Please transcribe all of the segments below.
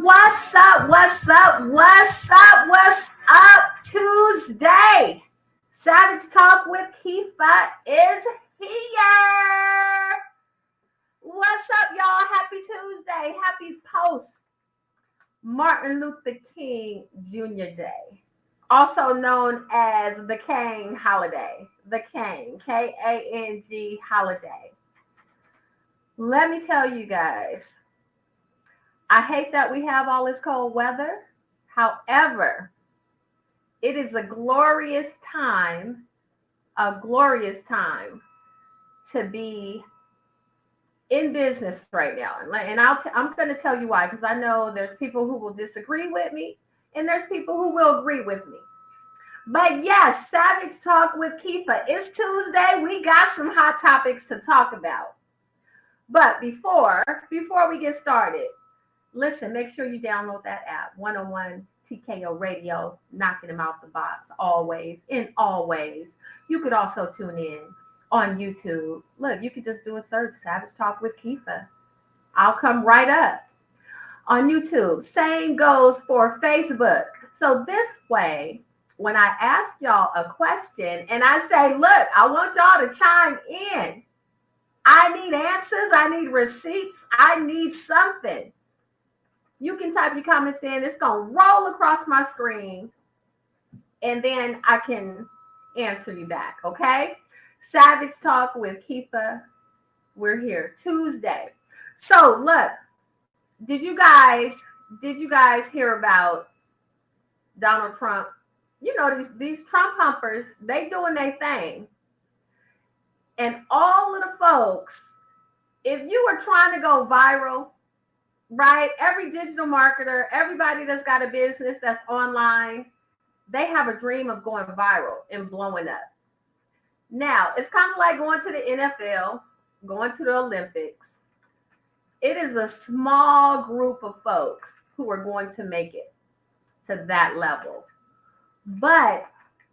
What's up? What's up? What's up? What's up? Tuesday. Savage Talk with Keefa is here. What's up, y'all? Happy Tuesday. Happy post Martin Luther King Jr. Day. Also known as the Kang holiday. The Kang, K-A-N-G holiday. Let me tell you guys, I hate that we have all this cold weather. However, it is a glorious time to be in business right now. And I'm going to tell you why, because I know there's people who will disagree with me and there's people who will agree with me. But yes, Savage Talk with Keefa. It's Tuesday. We got some hot topics to talk about. But before we get started, listen, make sure you download that app, 101 TKO Radio, knocking them out the box, always, in all ways. You could also tune in on YouTube. Look, you could just do a search, Savage Talk with Keefa. I'll come right up on YouTube. Same goes for Facebook. So this way, when I ask y'all a question and I say, look, I want y'all to chime in. I need answers. I need receipts. I need something. You can type your comments in. It's going to roll across my screen. And then I can answer you back. Okay? Savage Talk with Keefa. We're here Tuesday. So look, did you guys hear about Donald Trump? You know, these Trump humpers, they doing their thing. And all of the folks, if you were trying to go viral, right? Every digital marketer, everybody that's got a business that's online, they have a dream of going viral and blowing up. Now, it's kind of like going to the NFL, going to the Olympics. It is a small group of folks who are going to make it to that level. But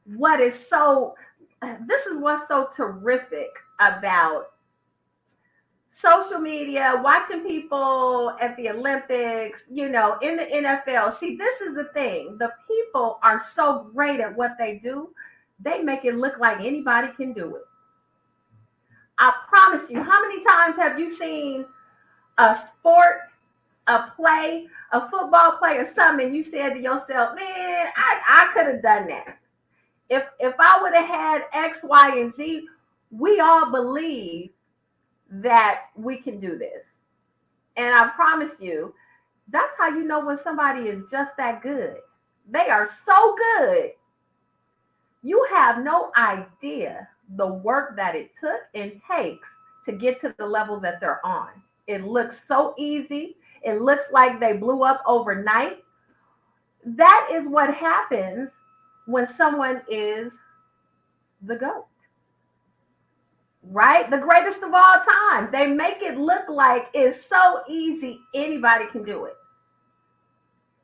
this is what's so terrific about social media, watching people at the Olympics, you know, in the NFL. See, this is the thing. The people are so great at what they do. They make it look like anybody can do it. I promise you, how many times have you seen a sport, a play, a football play or something, and you said to yourself, man, I could have done that. If I would have had X, Y, and Z, we all believe that we can do this. And I promise you, that's how you know when somebody is just that good. They are so good. You have no idea the work that it took and takes to get to the level that they're on. It looks so easy. It looks like they blew up overnight. That is what happens when someone is the GOAT. Right? The greatest of all time. They make it look like it's so easy, anybody can do it.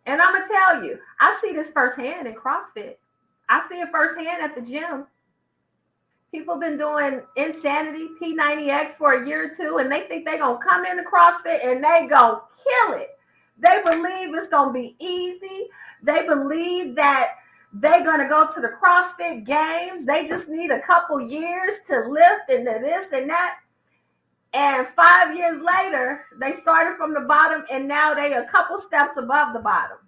And I'm going to tell you, I see this firsthand in CrossFit. I see it firsthand at the gym. People have been doing Insanity, P90X for a year or two, and they think they're going to come into CrossFit and they going to kill it. They believe it's going to be easy. They believe that they're going to go to the CrossFit Games. They just need a couple years to lift and this and that. And 5 years later, they started from the bottom and now they a couple steps above the bottom.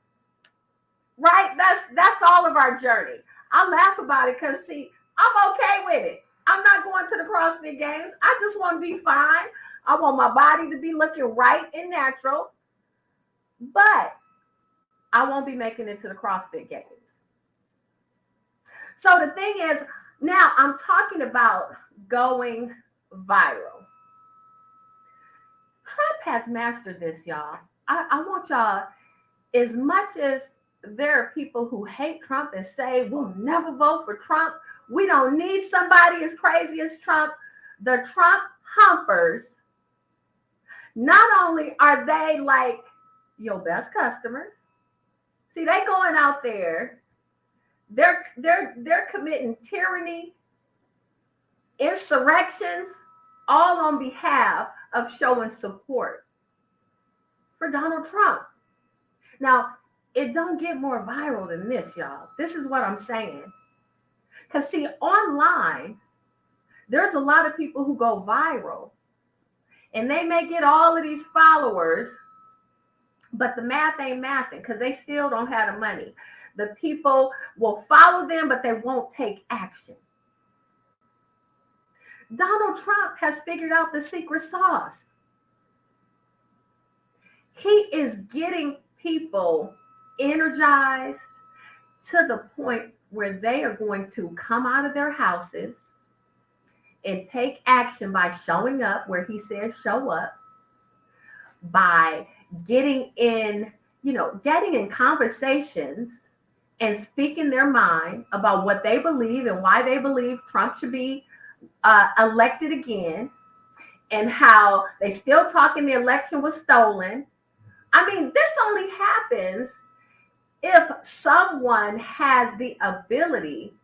Right? That's all of our journey. I laugh about it because, see, I'm okay with it. I'm not going to the CrossFit Games. I just want to be fine. I want my body to be looking right and natural. But I won't be making it to the CrossFit Games. So the thing is, now I'm talking about going viral. Trump has mastered this, y'all. I want y'all, as much as there are people who hate Trump and say, we'll never vote for Trump. We don't need somebody as crazy as Trump. The Trump humpers, not only are they like your best customers, see, they going out there, they're committing tyranny, insurrections, all on behalf of showing support for Donald Trump. Now, it don't get more viral than this, y'all. This is what I'm saying. Because see, online, there's a lot of people who go viral and they may get all of these followers, but the math ain't mathing because they still don't have the money. The people will follow them, but they won't take action. Donald Trump has figured out the secret sauce. He is getting people energized to the point where they are going to come out of their houses and take action by showing up where he says show up, by getting in conversations and speaking their mind about what they believe and why they believe Trump should be elected again, and how they still talking the election was stolen. I mean, this only happens if someone has the ability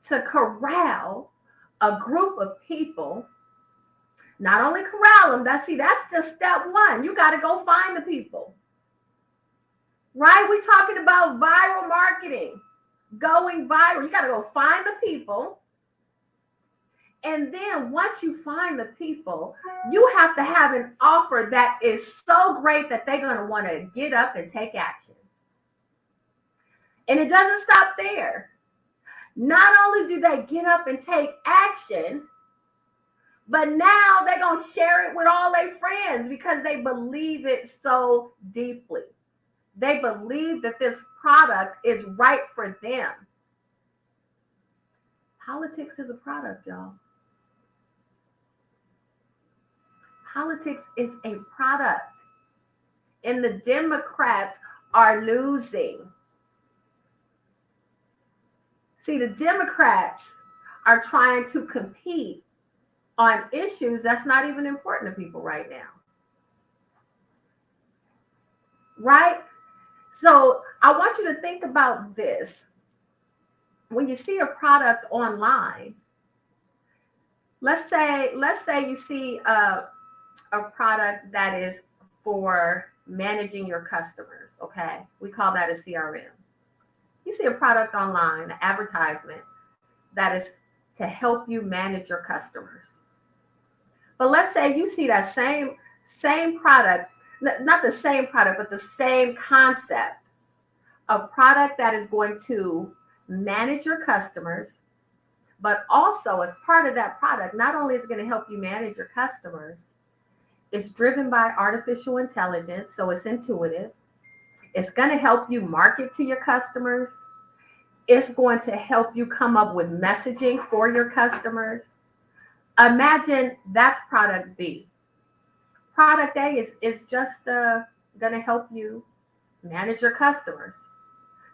to corral a group of people. Not only corral them, that's just step one. You got to go find the people. Right? We're talking about viral marketing, going viral. You got to go find the people. And then once you find the people, you have to have an offer that is so great that they're going to want to get up and take action. And it doesn't stop there. Not only do they get up and take action, but now they're going to share it with all their friends because they believe it so deeply. They believe that this product is right for them. Politics is a product, y'all. Politics is a product. And the Democrats are losing. See, the Democrats are trying to compete on issues that's not even important to people right now. Right? So I want you to think about this. When you see a product online, let's say you see a product that is for managing your customers, okay? We call that a CRM. You see a product online, an advertisement that is to help you manage your customers. But let's say you see that same product, not the same product, but the same concept, a product that is going to manage your customers, but also as part of that product, not only is it going to help you manage your customers, it's driven by artificial intelligence, so it's intuitive. It's going to help you market to your customers. It's going to help you come up with messaging for your customers. Imagine that's product B. Product A is just going to help you manage your customers.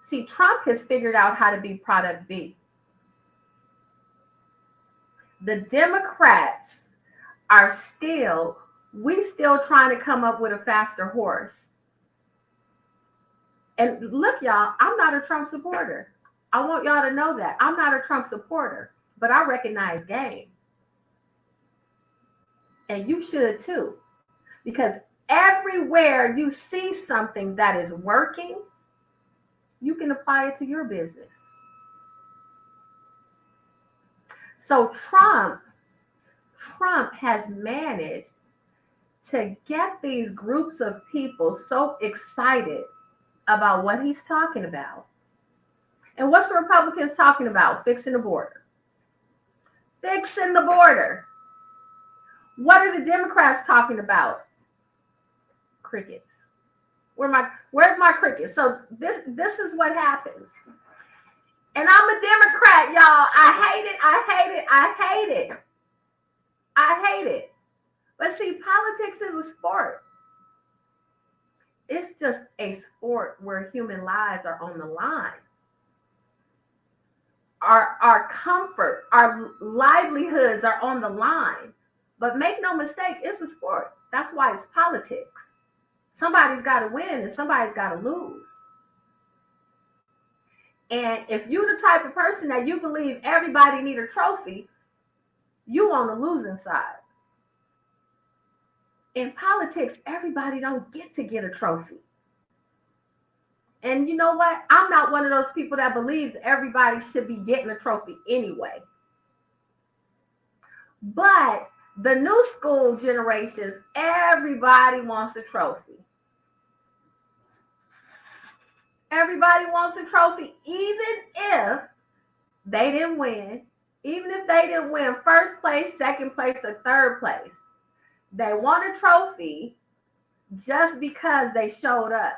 See, Trump has figured out how to be product B. The Democrats are still trying to come up with a faster horse. And look, y'all, I'm not a Trump supporter. I want y'all to know that. I'm not a Trump supporter, but I recognize game. And you should too. Because everywhere you see something that is working, you can apply it to your business. So Trump has managed to get these groups of people so excited about what he's talking about. And what's the Republicans talking about? Fixing the border. Fixing the border. What are the Democrats talking about? Crickets. Where's my crickets? So this is what happens. And I'm a Democrat, y'all. I hate it. But see, politics is a sport. It's just a sport where human lives are on the line. Our comfort, our livelihoods are on the line. But make no mistake, it's a sport. That's why it's politics. Somebody's got to win and somebody's got to lose. And if you're the type of person that you believe everybody need a trophy, you on the losing side. In politics, everybody don't get to get a trophy. And you know what? I'm not one of those people that believes everybody should be getting a trophy anyway. But the new school generations, everybody wants a trophy. Everybody wants a trophy, even if they didn't win. Even if they didn't win first place, second place, or third place. They want a trophy just because they showed up.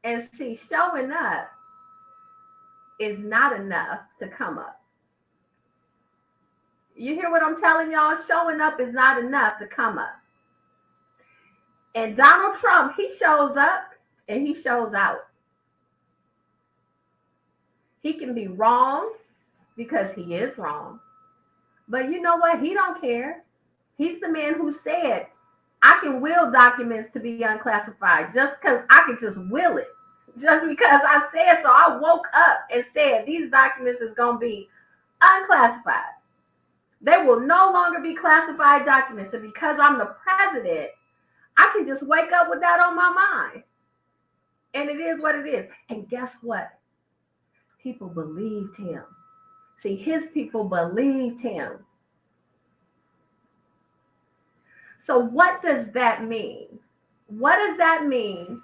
And see, showing up is not enough to come up. You hear what I'm telling y'all? Showing up is not enough to come up. And Donald Trump, he shows up and he shows out. He can be wrong because he is wrong. But you know what? He don't care. He's the man who said, I can will documents to be unclassified just because I can just will it. Just because I said so. I woke up and said these documents is going to be unclassified. They will no longer be classified documents. And because I'm the president, I can just wake up with that on my mind. And it is what it is. And guess what? People believed him. See, his people believed him. So what does that mean? What does that mean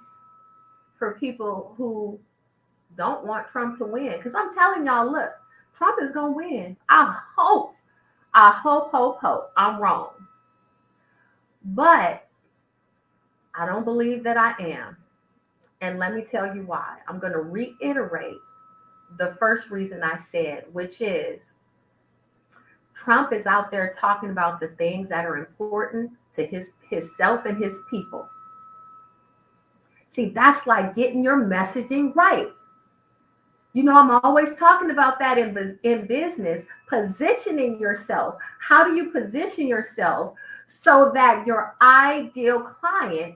for people who don't want Trump to win? Because I'm telling y'all, look, Trump is going to win. I hope I'm wrong. But I don't believe that I am. And let me tell you why. I'm going to reiterate the first reason I said, which is Trump is out there talking about the things that are important to himself and his people. See, that's like getting your messaging right. You know, I'm always talking about that in business, positioning yourself. How do you position yourself so that your ideal client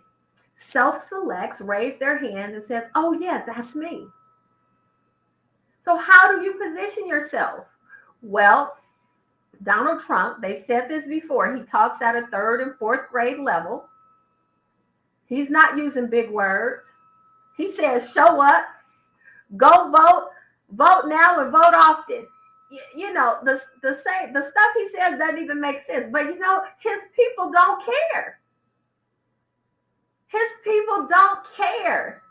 self-selects, raise their hands and says, oh yeah, that's me. So how do you position yourself? Well, Donald Trump, they've said this before, he talks at a 3rd and 4th grade level. He's not using big words. He says, show up, go vote now and vote often. You know, the stuff he says doesn't even make sense. But you know, his people don't care. His people don't care.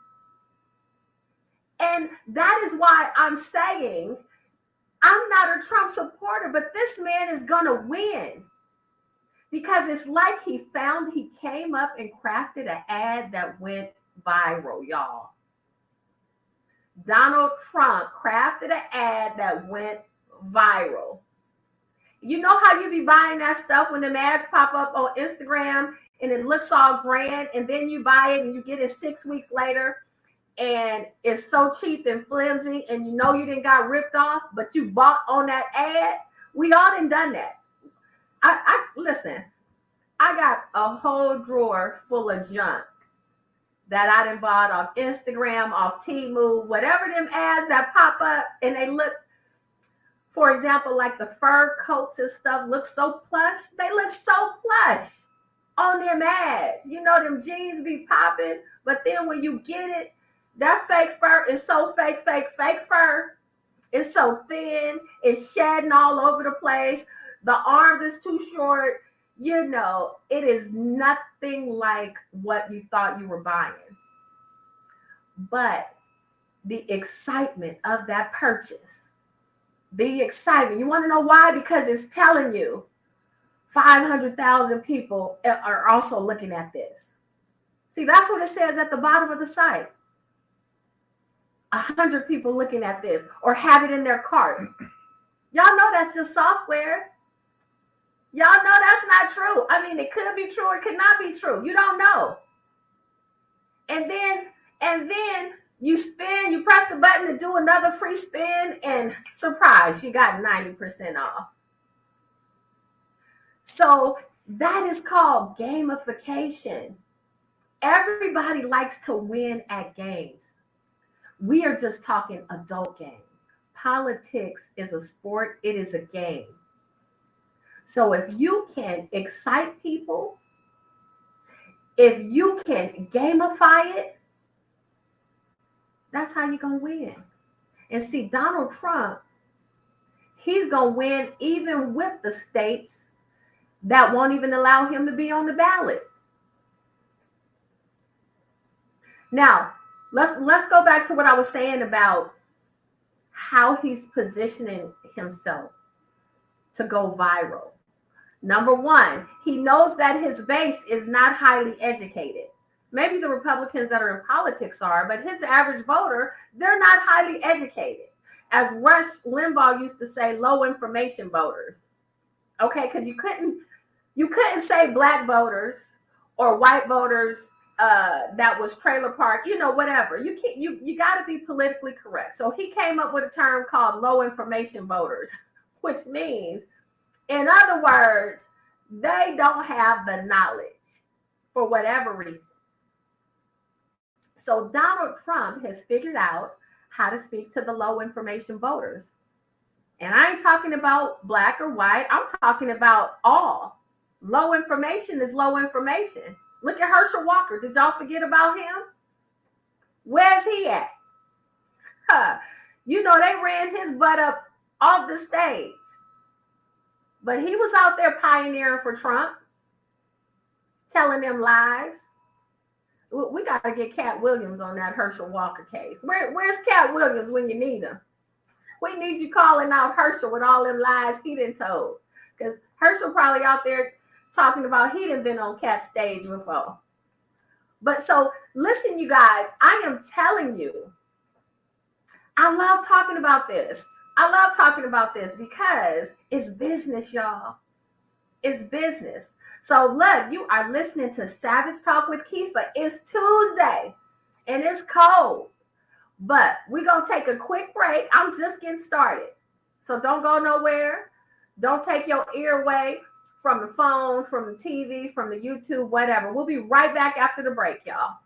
And that is why I'm saying I'm not a Trump supporter, but this man is going to win. Because it's like he came up and crafted an ad that went viral, y'all. Donald Trump crafted an ad that went viral. You know how you be buying that stuff when the ads pop up on Instagram and it looks all grand, and then you buy it and you get it 6 weeks later and it's so cheap and flimsy and you know you didn't got ripped off, but you bought on that ad? We all done that. Listen, I got a whole drawer full of junk that I done bought off Instagram, off Temu, whatever them ads that pop up and they look, for example, like the fur coats and stuff look so plush. They look so plush on them ads. You know, them jeans be popping, but then when you get it, that fake fur is so fake fur. It's so thin. It's shedding all over the place. The arms is too short. You know, it is nothing like what you thought you were buying. But the excitement of that purchase, the excitement, you want to know why? Because it's telling you 500,000 people are also looking at this. See, that's what it says at the bottom of the site. 100 people looking at this or have it in their cart. Y'all know that's just software. Y'all know that's not true. I mean, it could be true or it could not be true. You don't know. And then you spin, you press the button to do another free spin, and surprise, you got 90% off. So that is called gamification. Everybody likes to win at games. We are just talking adult games. Politics is a sport. It is a game. So if you can excite people, if you can gamify it, That's how you're going to win. And see, Donald Trump, he's going to win even with the states that won't even allow him to be on the ballot. Now, let's go back to what I was saying about how he's positioning himself to go viral. Number one, he knows that his base is not highly educated. Maybe the Republicans that are in politics are, but his average voter, they're not highly educated. As Rush Limbaugh used to say, low information voters. Okay, because you couldn't say black voters or white voters that was trailer park, whatever. You got to be politically correct. So he came up with a term called low information voters, which means, in other words, they don't have the knowledge for whatever reason. So Donald Trump has figured out how to speak to the low information voters. And I ain't talking about black or white. I'm talking about all. Low information is low information. Look at Herschel Walker. Did y'all forget about him? Where's he at? They ran his butt up off the stage. But he was out there pioneering for Trump, telling them lies. We got to get Cat Williams on that Herschel Walker case. Where's Cat Williams when you need him? We need you calling out Herschel with all them lies he done told. Because Herschel probably out there talking about he done been on Cat's stage before. But so, listen, you guys, I am telling you, I love talking about this. I love talking about this because it's business, y'all. It's business. So look, you are listening to Savage Talk with Keefa. It's Tuesday and it's cold, but we're going to take a quick break. I'm just getting started. So don't go nowhere. Don't take your ear away from the phone, from the TV, from the YouTube, whatever. We'll be right back after the break, y'all.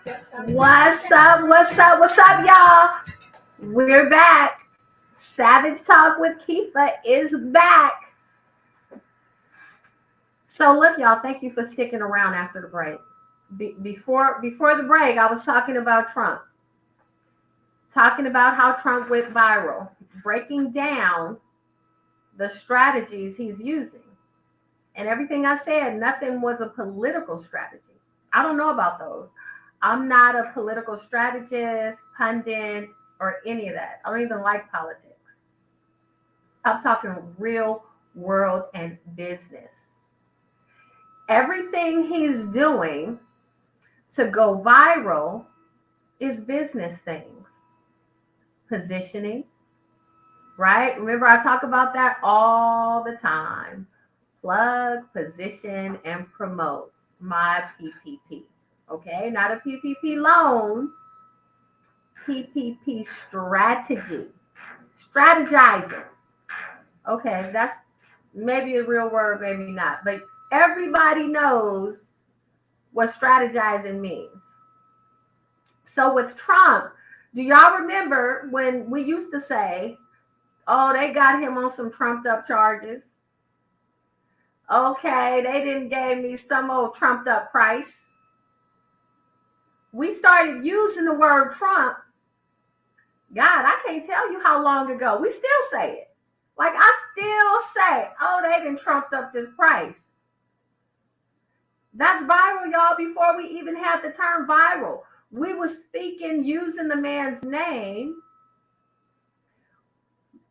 What's up? What's up? What's up, y'all? We're back. Savage Talk with Keefa is back. So look, y'all, thank you for sticking around after the break. Before the break, I was talking about Trump. Talking about how Trump went viral. Breaking down the strategies he's using. And everything I said, nothing was a political strategy. I don't know about those. I'm not a political strategist, pundit, or any of that. I don't even like politics. I'm talking real world and business. Everything he's doing to go viral is business things. Positioning, right? Remember, I talk about that all the time. Plug, position, and promote. My PPP. Okay, not a PPP loan. PPP strategy. Strategizing. Okay, that's maybe a real word, maybe not. But everybody knows what strategizing means. So with Trump, do y'all remember when we used to say, oh, they got him on some trumped up charges? Okay, they didn't give me some old trumped up price. We started using the word Trump. God, I can't tell you how long ago. We still say it. Like I still say, oh, they done trumped up this price. That's viral, y'all, before we even had the term viral. We were speaking using the man's name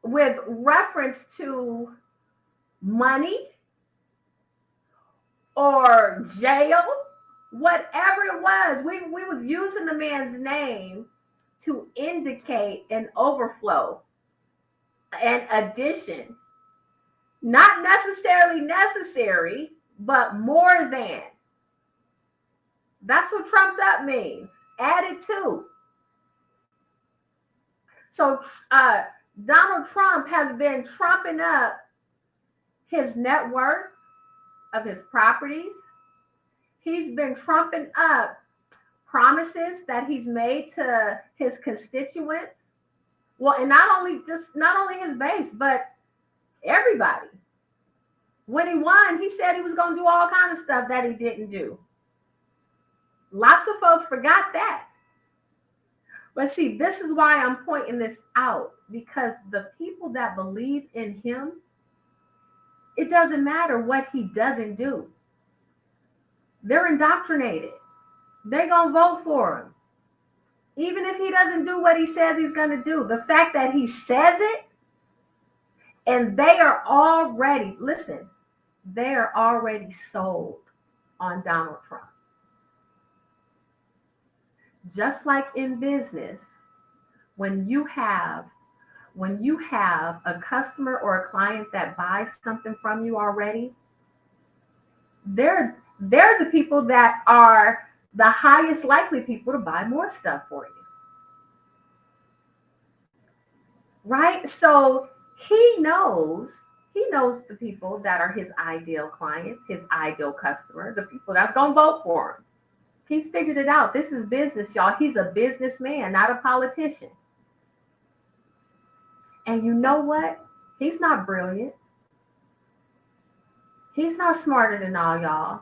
with reference to money or jail, whatever it was. We was using the man's name to indicate an overflow, an addition, not necessarily necessary, but more than. That's what trumped up means. Added to. So Donald Trump has been trumping up his net worth of his properties. He's been trumping up promises that he's made to his constituents. Well, and not only his base, but everybody. When he won, he said he was going to do all kinds of stuff that he didn't do. Lots of folks forgot that. But see, this is why I'm pointing this out, because the people that believe in him, it doesn't matter what he doesn't do. They're indoctrinated. They're going to vote for him. Even if he doesn't do what he says he's going to do, the fact that he says it, and they are already sold on Donald Trump. Just like in business, when you have a customer or a client that buys something from you already, they're the people that are the highest likely people to buy more stuff for you. Right? So he knows the people that are his ideal clients, his ideal customer, the people that's going to vote for him. He's figured it out. This is business, y'all. He's a businessman, not a politician. And you know what? He's not brilliant. He's not smarter than all y'all.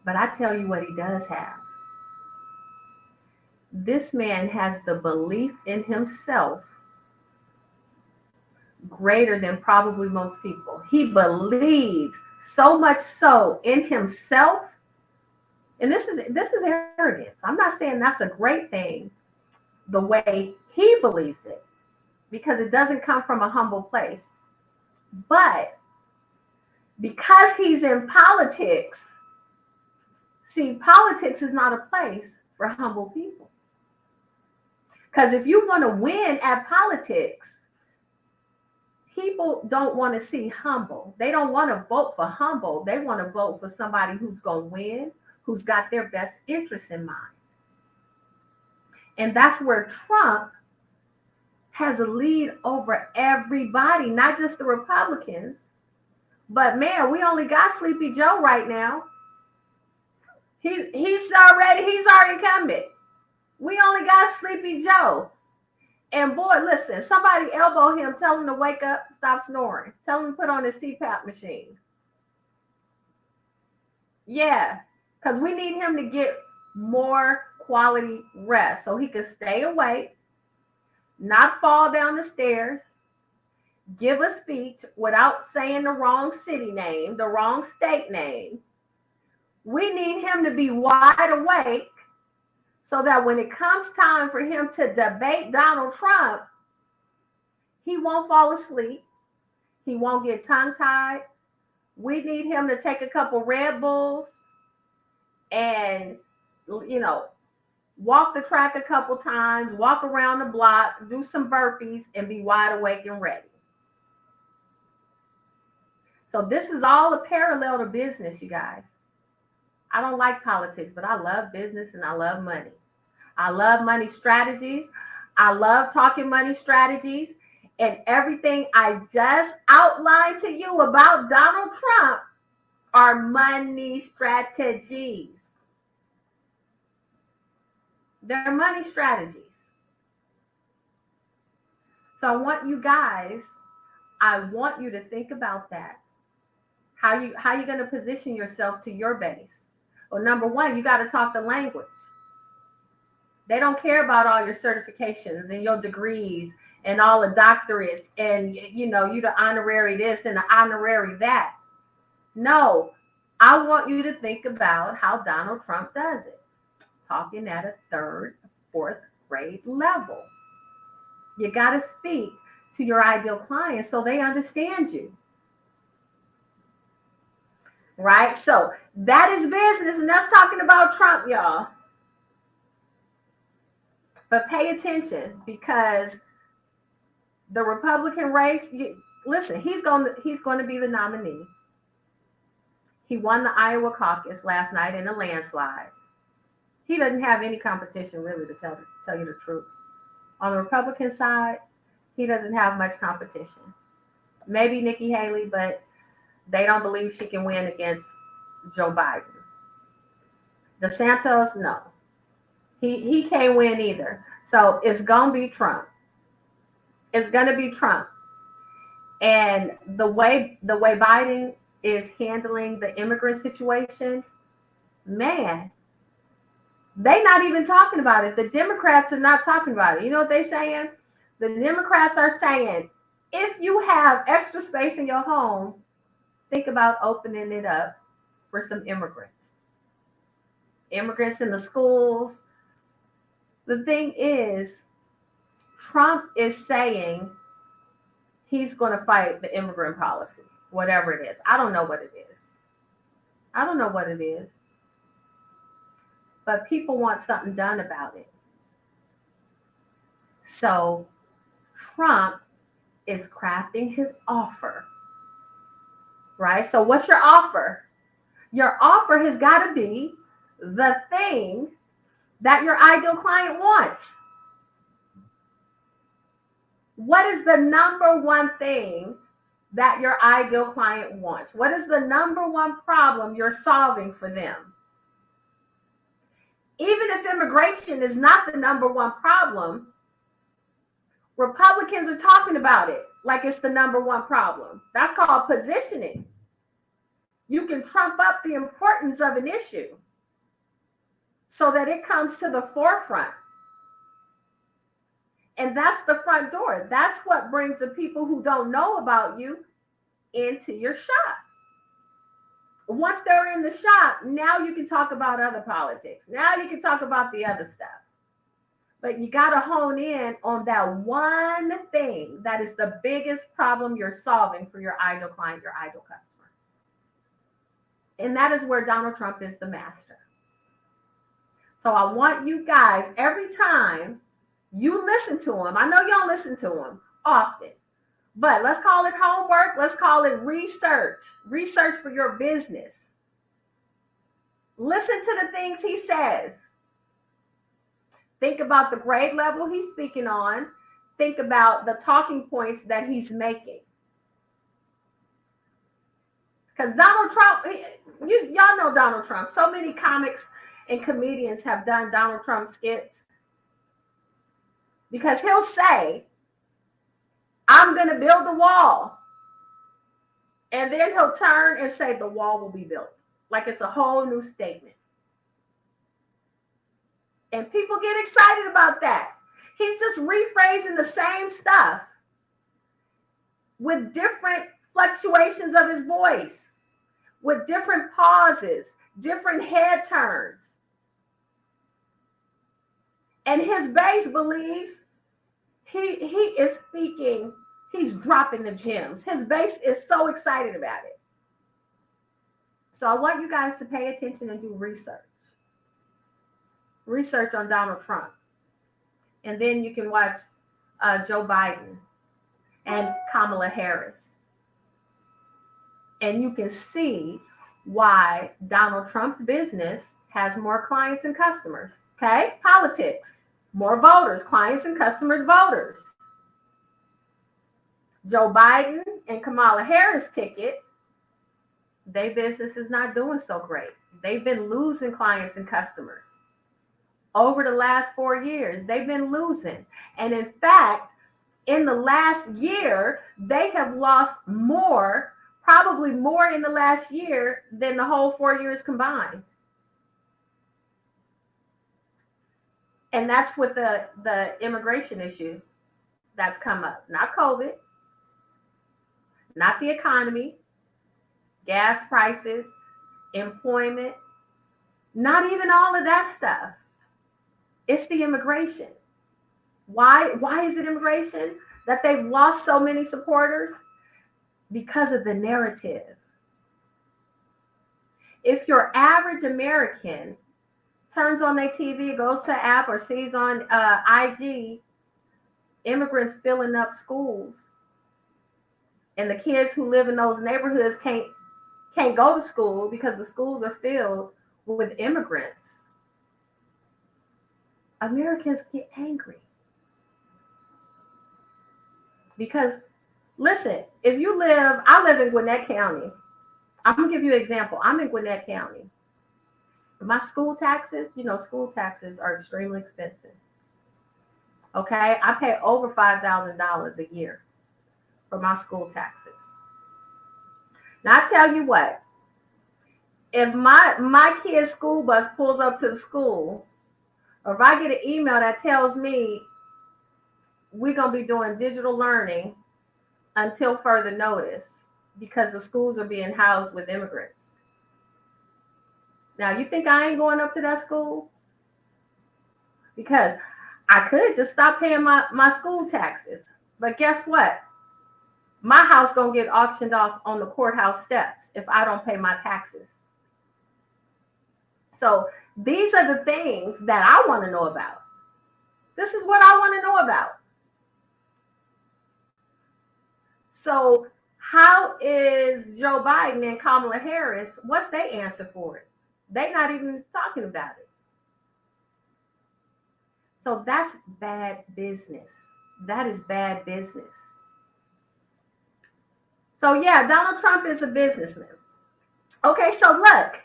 But I tell you what he does have. This man has the belief in himself greater than probably most people. He believes so much so in himself. And this is arrogance. I'm not saying that's a great thing the way he believes it, because it doesn't come from a humble place. But because he's in politics, see, politics is not a place for humble people. Because if you want to win at politics, people don't want to see humble. They don't want to vote for humble. They want to vote for somebody who's going to win, who's got their best interests in mind. And that's where Trump has a lead over everybody, not just the Republicans. But man, we only got Sleepy Joe right now. He's already incumbent. We only got Sleepy Joe. And boy, listen, somebody elbow him, tell him to wake up, stop snoring. Tell him to put on his CPAP machine. Yeah, because we need him to get more quality rest so he can stay awake, not fall down the stairs, give a speech without saying the wrong city name, the wrong state name. We need him to be wide awake so that when it comes time for him to debate Donald Trump, he won't fall asleep. He won't get tongue-tied. We need him to take a couple Red Bulls and, walk the track a couple times, walk around the block, do some burpees, and be wide awake and ready. So this is all a parallel to business, you guys. I don't like politics, but I love business and I love money. I love money strategies. I love talking money strategies. And everything I just outlined to you about Donald Trump are money strategies. They're money strategies. So I want you to think about that. How you going to position yourself to your base? Well, number one, you got to talk the language. They don't care about all your certifications and your degrees and all the doctorates and, you the honorary this and the honorary that. No, I want you to think about how Donald Trump does it. Talking at a third, fourth grade level. You got to speak to your ideal client so they understand you. Right? So that is business, and that's talking about Trump, y'all. But pay attention, because the Republican race, listen, he's going to be the nominee. He won the Iowa caucus last night in a landslide. He doesn't have any competition, really, to tell you the truth. On the Republican side, he doesn't have much competition. Maybe Nikki Haley, but they don't believe she can win against Joe Biden. DeSantis, no. He can't win either. So it's going to be Trump. It's going to be Trump. And the way Biden is handling the immigrant situation, man, they're not even talking about it. The Democrats are not talking about it. You know what they're saying? The Democrats are saying, if you have extra space in your home, think about opening it up for some immigrants. Immigrants in the schools. The thing is, Trump is saying he's going to fight the immigrant policy, whatever it is. I don't know what it is. But people want something done about it. So Trump is crafting his offer. Right? So what's your offer? Your offer has got to be the thing that your ideal client wants. What is the number one thing that your ideal client wants? What is the number one problem you're solving for them? Even if immigration is not the number one problem, Republicans are talking about it like it's the number one problem. That's called positioning. You can trump up the importance of an issue so that it comes to the forefront. And that's the front door. That's what brings the people who don't know about you into your shop. Once they're in the shop, now you can talk about other politics. Now you can talk about the other stuff. But you got to hone in on that one thing that is the biggest problem you're solving for your ideal client, your ideal customer. And that is where Donald Trump is the master. So I want you guys, every time you listen to him, I know you don't listen to him often, but let's call it homework. Let's call it research for your business. Listen to the things he says. Think about the grade level he's speaking on. Think about the talking points that he's making. Because Donald Trump, y'all know Donald Trump. So many comics and comedians have done Donald Trump skits. Because he'll say, I'm going to build a wall. And then he'll turn and say, the wall will be built. Like it's a whole new statement. And people get excited about that. He's just rephrasing the same stuff with different fluctuations of his voice, with different pauses, different head turns. And his base believes he is speaking, he's dropping the gems. His base is so excited about it. So I want you guys to pay attention and do research. Research on Donald Trump. And then you can watch Joe Biden and Kamala Harris. And you can see why Donald Trump's business has more clients and customers. Okay? Politics. More voters, clients and customers, voters. Joe Biden and Kamala Harris ticket, their business is not doing so great. They've been losing clients and customers. Over the last 4 years, they've been losing. And in fact, in the last year, they have lost more, probably more in the last year than the whole 4 years combined. And that's with the immigration issue that's come up. Not COVID, not the economy, gas prices, employment, not even all of that stuff. It's the immigration. Why is it immigration that they've lost so many supporters? Because of the narrative. If your average American turns on their TV, goes to an app, or sees on IG immigrants filling up schools, and the kids who live in those neighborhoods can't go to school because the schools are filled with immigrants, Americans get angry. Because, listen, if you live, I live in Gwinnett County. I'm going to give you an example. I'm in Gwinnett County. My school taxes, school taxes are extremely expensive. Okay? I pay over $5,000 a year for my school taxes. Now, I tell you what, if my kid's school bus pulls up to the school, or if I get an email that tells me we're going to be doing digital learning until further notice because the schools are being housed with immigrants. Now, you think I ain't going up to that school? Because I could just stop paying my school taxes. But guess what? My house going to get auctioned off on the courthouse steps if I don't pay my taxes. So these are the things that I want to know about. This is what I want to know about. So how is Joe Biden and Kamala Harris, what's their answer for it? They're not even talking about it. So that's bad business. That is bad business. So yeah, Donald Trump is a businessman. Okay, so look,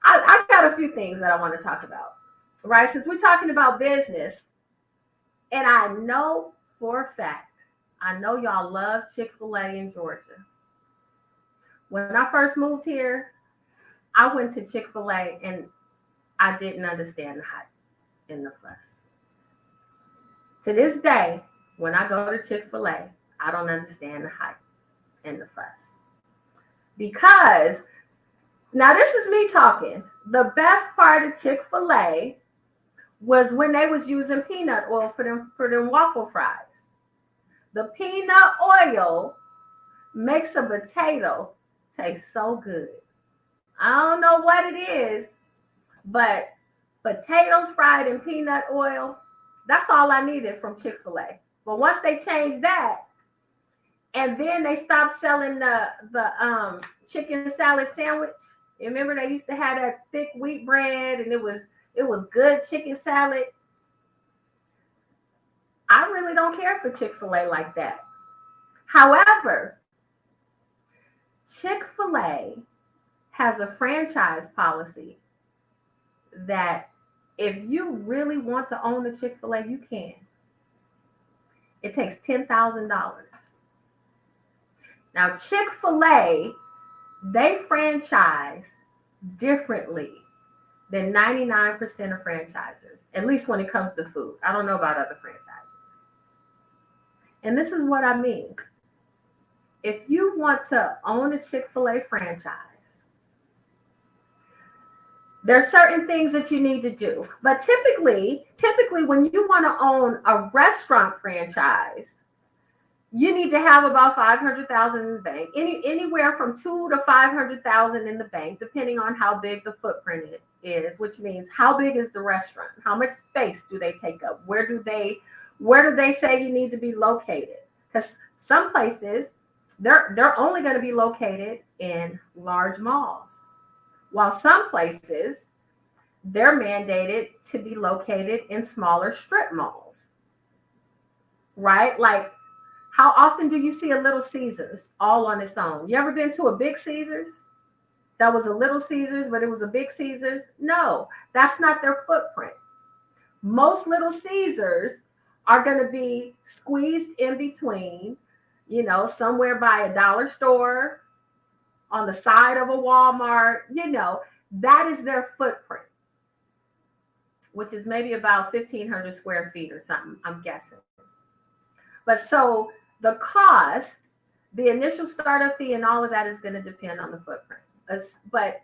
I got a few things that I want to talk about, right? Since we're talking about business, and I know for a fact, I know y'all love Chick-fil-A in Georgia. When I first moved here, I went to Chick-fil-A and I didn't understand the hype and the fuss. To this day, when I go to Chick-fil-A, I don't understand the hype and the fuss. Because, now this is me talking, the best part of Chick-fil-A was when they was using peanut oil for them waffle fries. The peanut oil makes a potato taste so good. I don't know what it is, but potatoes fried in peanut oil, that's all I needed from Chick-fil-A. But once they changed that, and then they stopped selling the chicken salad sandwich. You remember they used to have that thick wheat bread, and it was good chicken salad. I really don't care for Chick-fil-A like that. However, Chick-fil-A has a franchise policy that if you really want to own a Chick-fil-A, you can. It takes $10,000. Now, Chick-fil-A, they franchise differently than 99% of franchisers, at least when it comes to food. I don't know about other franchises. And this is what I mean. If you want to own a Chick-fil-A franchise, there's certain things that you need to do. But typically when you want to own a restaurant franchise, you need to have about $500,000 in the bank, anywhere from $200,000 to $500,000 in the bank, depending on how big the footprint is, which means how big is the restaurant? How much space do they take up? Where do they say you need to be located? Because some places, they're only going to be located in large malls, while some places, they're mandated to be located in smaller strip malls, right? Like, how often do you see a Little Caesars all on its own? You ever been to a big Caesars that was a Little Caesars, but it was a big Caesars? No, that's not their footprint. Most Little Caesars are going to be squeezed in between, somewhere by a dollar store, on the side of a Walmart, that is their footprint, which is maybe about 1,500 square feet or something, I'm guessing. But so the cost, the initial startup fee and all of that is going to depend on the footprint. But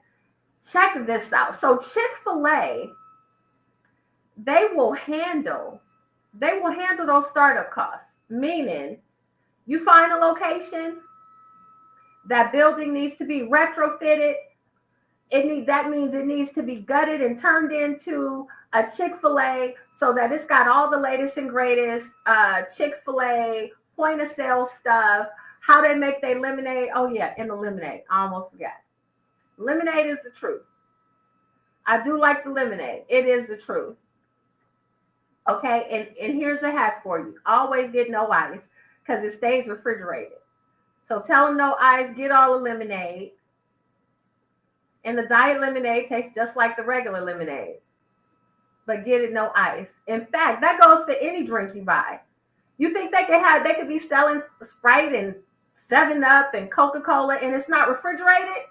check this out. So Chick-fil-A, they will handle those startup costs, meaning you find a location, that building needs to be retrofitted. That means it needs to be gutted and turned into a Chick-fil-A so that it's got all the latest and greatest Chick-fil-A point of sale stuff, how they make their lemonade. Oh yeah, and the lemonade. I almost forgot. Lemonade is the truth. I do like the lemonade. It is the truth. Okay, and here's a hack for you. Always get no ice because it stays refrigerated. So tell them no ice, get all the lemonade. And the diet lemonade tastes just like the regular lemonade, but get it no ice. In fact, that goes for any drink you buy. You think they could be selling Sprite and 7-Up and Coca-Cola and it's not refrigerated?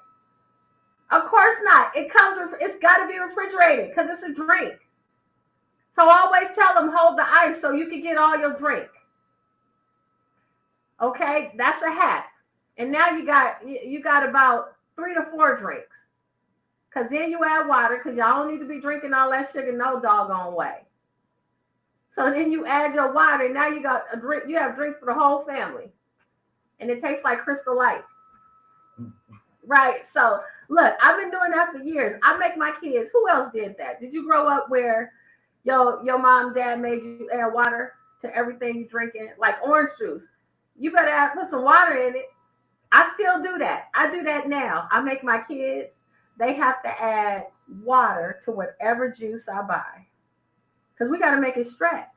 Of course not. It's got to be refrigerated because it's a drink. So always tell them hold the ice so you can get all your drink. Okay, that's a hack. And now you got about 3 to 4 drinks. Because then you add water because y'all don't need to be drinking all that sugar no doggone way. So then you add your water and now you got a drink. You have drinks for the whole family. And it tastes like Crystal Light. Right. So look, I've been doing that for years. I make my kids. Who else did that? Did you grow up where your mom and dad made you add water to everything you drink in? Like orange juice. You better put some water in it. I still do that. I do that now. I make my kids, they have to add water to whatever juice I buy. Because we got to make it stretch.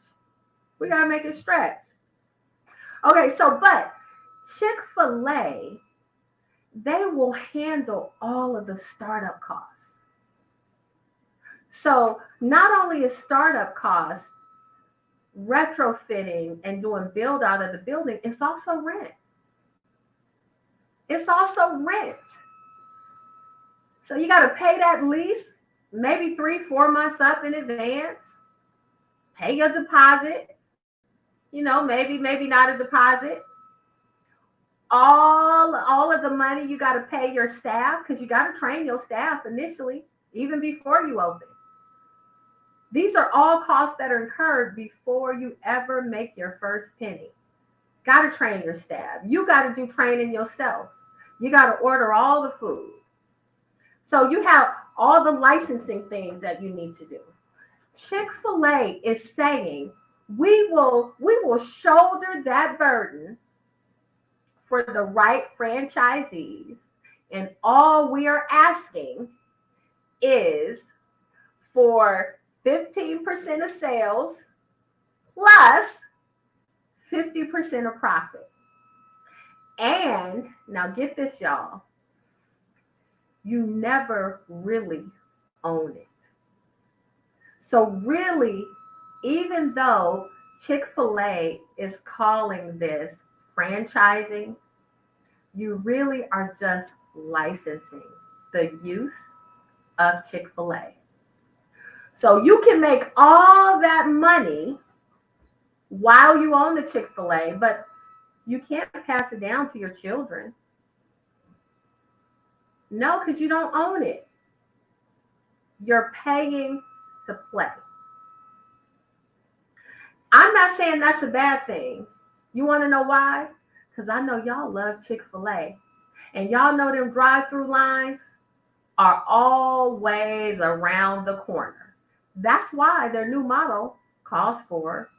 Okay, but Chick-fil-A, they will handle all of the startup costs. So not only is startup costs retrofitting and doing build out of the building, it's also rent. So you got to pay that lease maybe 3-4 months up in advance. Pay your deposit. Maybe not a deposit. All of the money you got to pay your staff because you got to train your staff initially, even before you open. These are all costs that are incurred before you ever make your first penny. Got to train your staff. You got to do training yourself. You got to order all the food. So you have all the licensing things that you need to do. Chick-fil-A is saying we will shoulder that burden for the right franchisees, and all we are asking is for 15% of sales plus 50% of profit. And now get this, y'all. you never really own it. So really, even though Chick-fil-A is calling this franchising, you really are just licensing the use of Chick-fil-A. So you can make all that money while you own the Chick-fil-A, but you can't pass it down to your children. No, because you don't own it. You're paying to play. I'm not saying that's a bad thing. You want to know why? Because I know y'all love Chick-fil-A. And y'all know them drive-through lines are always around the corner. That's why their new model calls for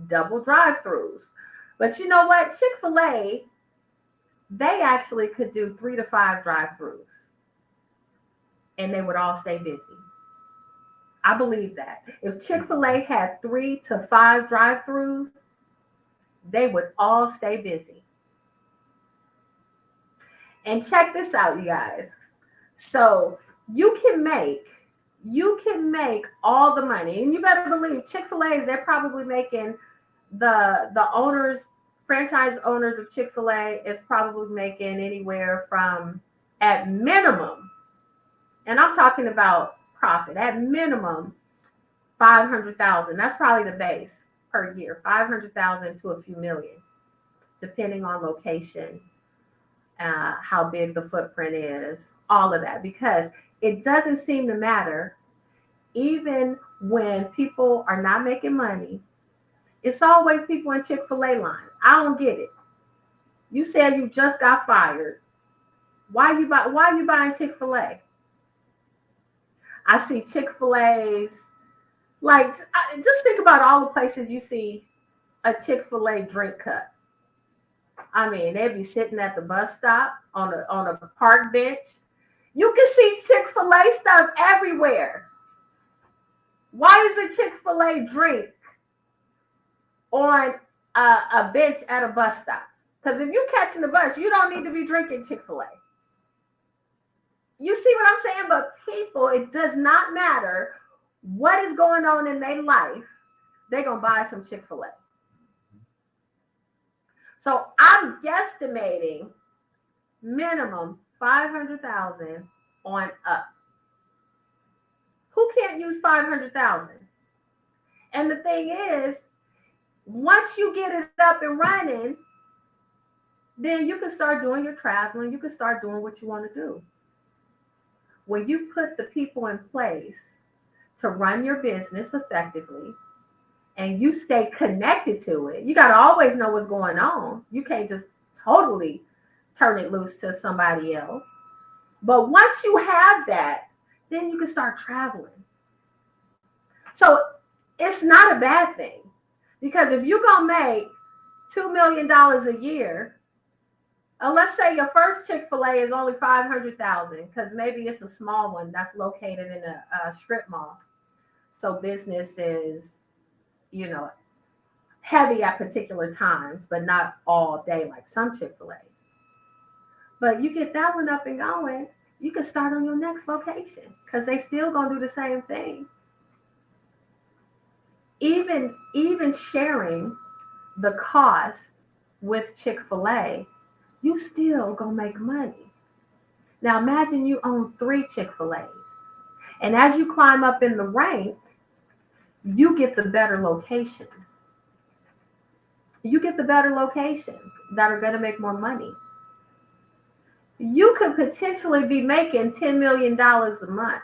double drive-throughs. But you know what? Chick-fil-A, they actually could do 3 to 5 drive-throughs. And they would all stay busy. I believe that. If Chick-fil-A had 3 to 5 drive-throughs, they would all stay busy. And check this out, you guys. So you can make all the money, and you better believe Chick-fil-A, they're probably making the owners, franchise owners of Chick-fil-A is probably making anywhere from, at minimum, and I'm talking about profit, at minimum $500,000. That's probably the base per year, $500,000 to a few million, depending on location, how big the footprint is, all of that, because it doesn't seem to matter. Even when people are not making money, it's always people in Chick-fil-A lines. I don't get it. You said you just got fired. Why are you buying Chick-fil-A? I see Chick-fil-A's, like, just think about all the places you see a Chick-fil-A drink cup. I mean, they'd be sitting at the bus stop on a park bench. You can see Chick-fil-A stuff everywhere. Why is a Chick-fil-A drink on a bench at a bus stop? Because if you're catching the bus, you don't need to be drinking Chick-fil-A. You see what I'm saying? But people, it does not matter what is going on in their life. They're going to buy some Chick-fil-A. So I'm guesstimating minimum $500,000 on up. Who can't use $500,000? And the thing is, once you get it up and running, then you can start doing your traveling. You can start doing what you want to do. When you put the people in place to run your business effectively, and you stay connected to it, you got to always know what's going on. You can't just totally turn it loose to somebody else. But once you have that, then you can start traveling. So it's not a bad thing, because if you're going to make $2 million a year, let's say your first Chick-fil-A is only $500,000, because maybe it's a small one that's located in a strip mall. So business is, heavy at particular times, but not all day like some Chick-fil-A's. But you get that one up and going, you can start on your next location, because they still gonna do the same thing. Even sharing the cost with Chick-fil-A, you still gonna make money. Now imagine you own 3 Chick-fil-A's, and as you climb up in the rank, you get the better locations. You get the better locations that are going to make more money. You could potentially be making $10 million a month.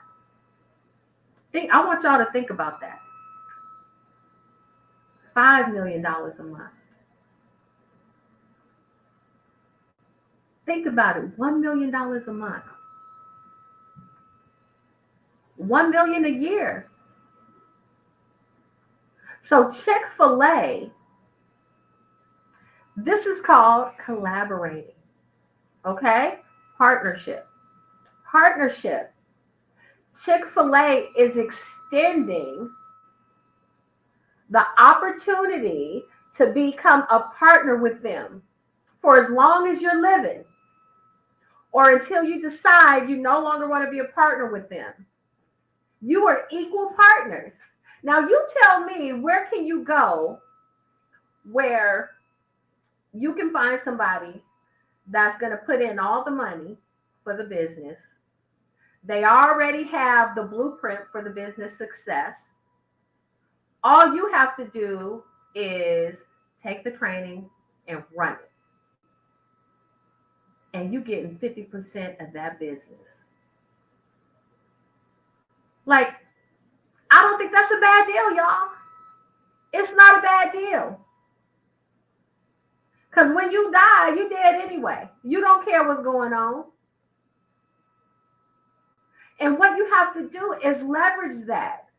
I want y'all to think about that. $5 million a month. Think about it. $1 million a month. $1 million a year. So Chick-fil-A, this is called collaborating. Okay? Partnership. Chick-fil-A is extending the opportunity to become a partner with them for as long as you're living. or until you decide you no longer want to be a partner with them. You are equal partners. Now you tell me, where can you go where you can find somebody that's going to put in all the money for the business? They already have the blueprint for the business success. All you have to do is take the training and run it. And you getting 50% of that business. Like, I don't think that's a bad deal, y'all. It's not a bad deal. Because when you die, you're dead anyway. You don't care what's going on. And what you have to do is leverage that.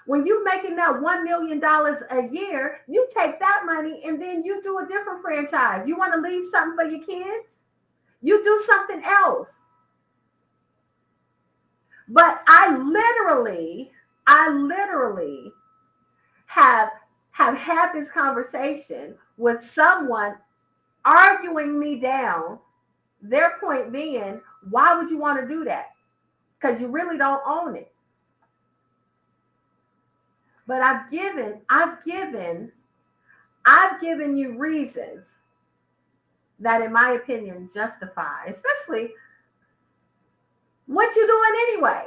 When you're making that $1 million a year, you take that money and then you do a different franchise. You want to leave something for your kids? You do something else. But I literally have had this conversation with someone arguing me down. Their point being, why would you want to do that? Because you really don't own it. But I've given you reasons that, in my opinion, justify, especially what you're doing anyway.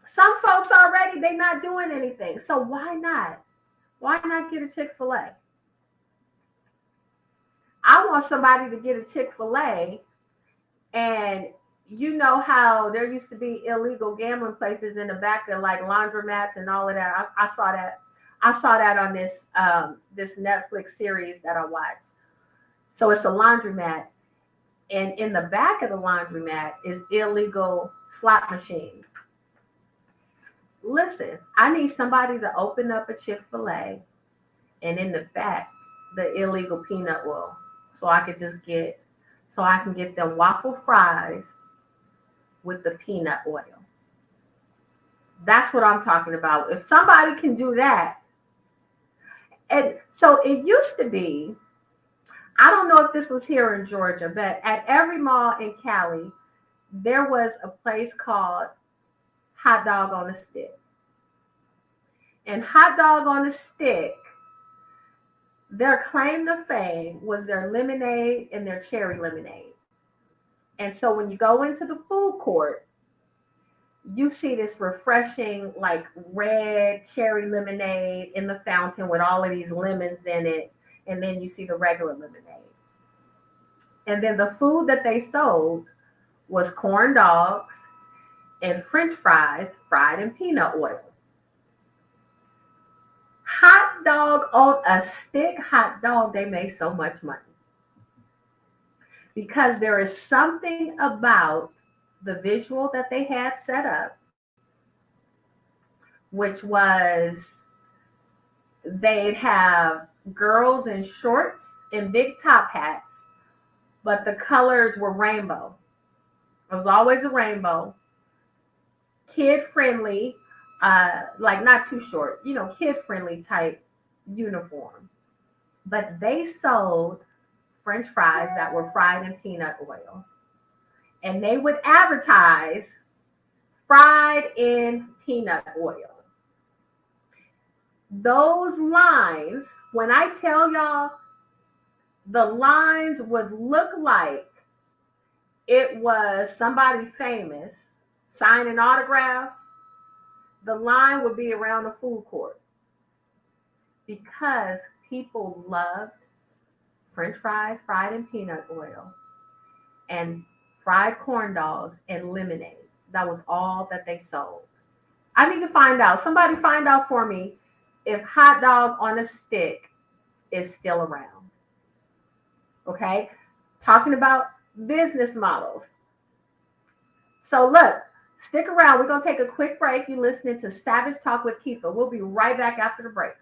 Some folks already, they're not doing anything. So why not? Why not get a Chick-fil-A? I want somebody to get a Chick-fil-A, and you know how there used to be illegal gambling places in the back of like laundromats and all of that. I saw that. I saw that on this Netflix series that I watched. So it's a laundromat, and in the back of the laundromat is illegal slot machines. Listen, I need somebody to open up a Chick-fil-A, and in the back, the illegal peanut oil, so I can get them waffle fries with the peanut oil. That's what I'm talking about. If somebody can do that. And so it used to be, I don't know if this was here in Georgia, but at every mall in Cali, there was a place called Hot Dog on a Stick. And Hot Dog on a Stick, their claim to fame was their lemonade and their cherry lemonade. And so when you go into the food court, you see this refreshing, like red cherry lemonade in the fountain with all of these lemons in it. And then you see the regular lemonade. And then the food that they sold was corn dogs and French fries fried in peanut oil. Hot dog on a stick, hot dog, they made so much money. Because there is something about the visual that they had set up, which was they'd have girls in shorts and big top hats, but the colors were rainbow. It was always a rainbow. Kid-friendly, like not too short, kid-friendly type uniform. But they sold French fries that were fried in peanut oil. And they would advertise fried in peanut oil. Those lines, when I tell y'all, the lines would look like it was somebody famous signing autographs. The line would be around the food court because people loved French fries fried in peanut oil and fried corn dogs and lemonade. That was all that they sold. I need to find out. Somebody find out for me if Hot Dog on a Stick is still around. Okay? Talking about business models. So look, stick around. We're going to take a quick break. You're listening to Savage Talk with Keefa. We'll be right back after the break.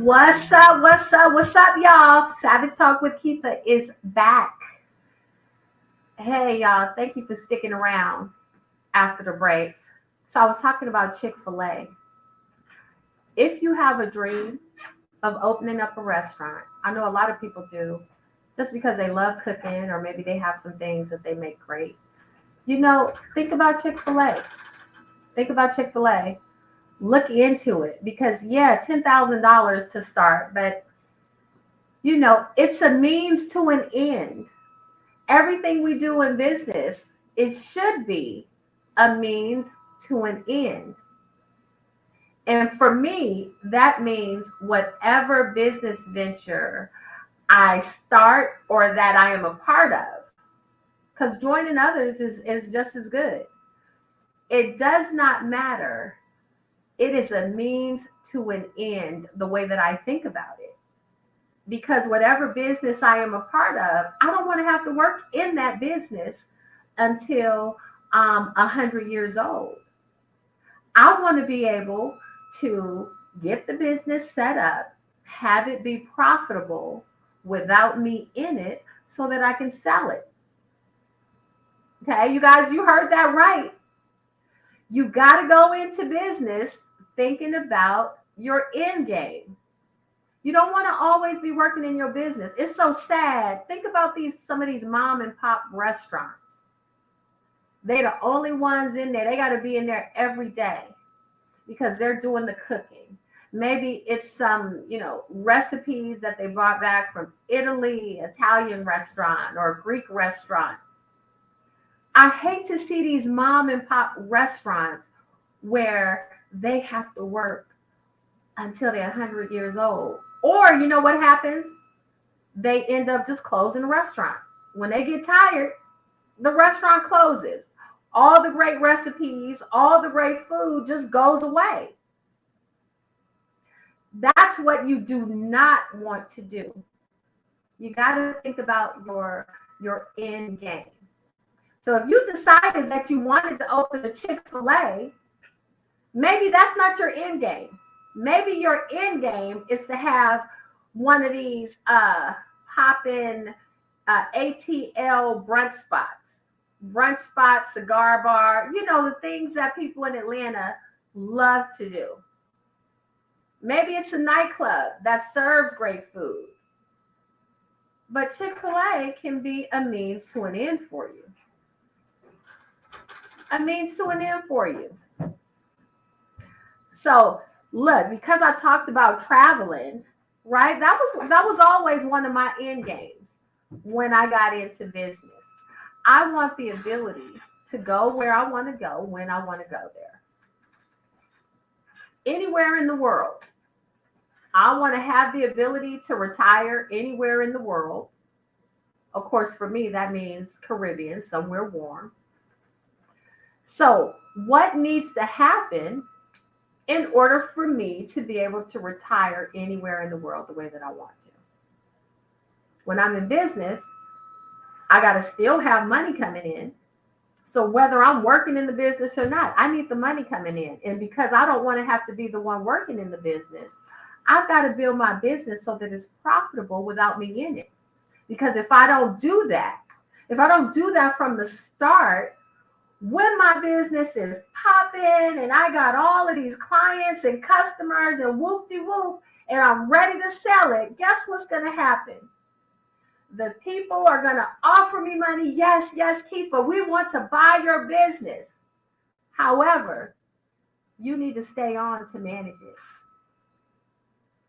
What's up? What's up? What's up, y'all? Savage Talk with Keefa is back. Hey, y'all. Thank you for sticking around after the break. So I was talking about Chick-fil-A. If you have a dream of opening up a restaurant, I know a lot of people do, just because they love cooking or maybe they have some things that they make great. Think about Chick-fil-A. Think about Chick-fil-A. Look into it because, yeah, $10,000 to start, but, it's a means to an end. Everything we do in business, it should be a means to an end. And for me, that means whatever business venture I start or that I am a part of, because joining others is just as good. It does not matter. It is a means to an end, the way that I think about it. Because whatever business I am a part of, I don't want to have to work in that business until I'm 100 years old. I want to be able to get the business set up, have it be profitable without me in it so that I can sell it. Okay, you guys, you heard that right. You got to go into business thinking about your end game. You don't want to always be working in your business. It's so sad. Think about some of these mom and pop restaurants. They're the only ones in there. They got to be in there every day because they're doing the cooking. Maybe it's some, recipes that they brought back from Italy, Italian restaurant or Greek restaurant. I hate to see these mom and pop restaurants where they have to work until they're 100 years old. Or you know what happens? They end up just closing the restaurant. When they get tired, the restaurant closes. All the great recipes, all the great food just goes away. That's what you do not want to do. You got to think about your end game. So if you decided that you wanted to open a Chick-fil-A, maybe that's not your end game. Maybe your end game is to have one of these pop-in ATL brunch spots, cigar bar, the things that people in Atlanta love to do. Maybe it's a nightclub that serves great food. But Chick-fil-A can be a means to an end for you. A means to an end for you. So look, because I talked about traveling, right? That was always one of my end games when I got into business. I want the ability to go where I want to go when I want to go there. Anywhere in the world. I want to have the ability to retire anywhere in the world. Of course, for me, that means Caribbean, somewhere warm. So what needs to happen in order for me to be able to retire anywhere in the world the way that I want to? When I'm in business, I got to still have money coming in. So whether I'm working in the business or not, I need the money coming in. And because I don't want to have to be the one working in the business, I've got to build my business so that it's profitable without me in it. Because if I don't do that from the start, when my business is popping and I got all of these clients and customers and whoop-de-whoop and I'm ready to sell it, guess what's going to happen? The people are going to offer me money. Yes, Keefa, we want to buy your business. However, you need to stay on to manage it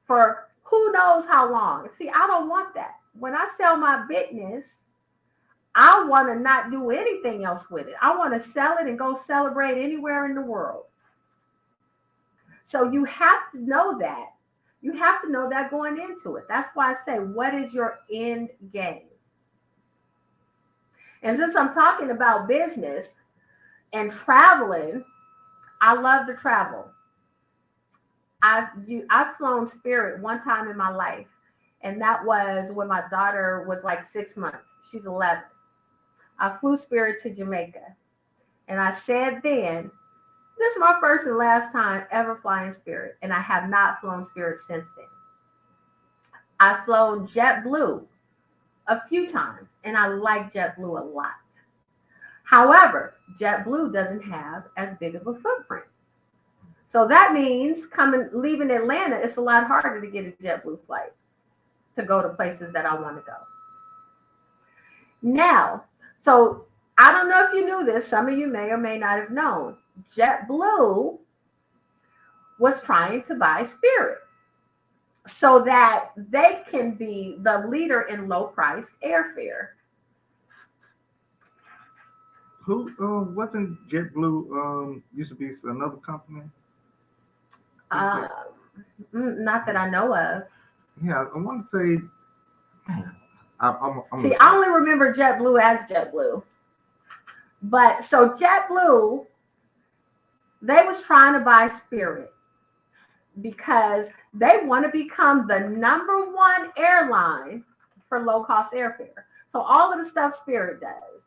for who knows how long. See, I don't want that. When I sell my business, I want to not do anything else with it. I want to sell it and go celebrate anywhere in the world. So you have to know that. You have to know that going into it. That's why I say, what is your end game? And since I'm talking about business and traveling, I love to travel. I've flown Spirit one time in my life, and that was when my daughter was like 6 months. She's 11. I flew Spirit to Jamaica, and I said then, this is my first and last time ever flying Spirit, and I have not flown Spirit since then. I've flown JetBlue a few times, and I like JetBlue a lot. However, JetBlue doesn't have as big of a footprint. So that means leaving Atlanta, it's a lot harder to get a JetBlue flight to go to places that I want to go. Now, so I don't know if you knew this. Some of you may or may not have known. JetBlue was trying to buy Spirit so that they can be the leader in low-priced airfare. Who wasn't JetBlue used to be another company? Not that I know of. Yeah, I want to say. Man, See, I only remember JetBlue as JetBlue. But so JetBlue, they was trying to buy Spirit because they want to become the number one airline for low-cost airfare. So all of the stuff Spirit does,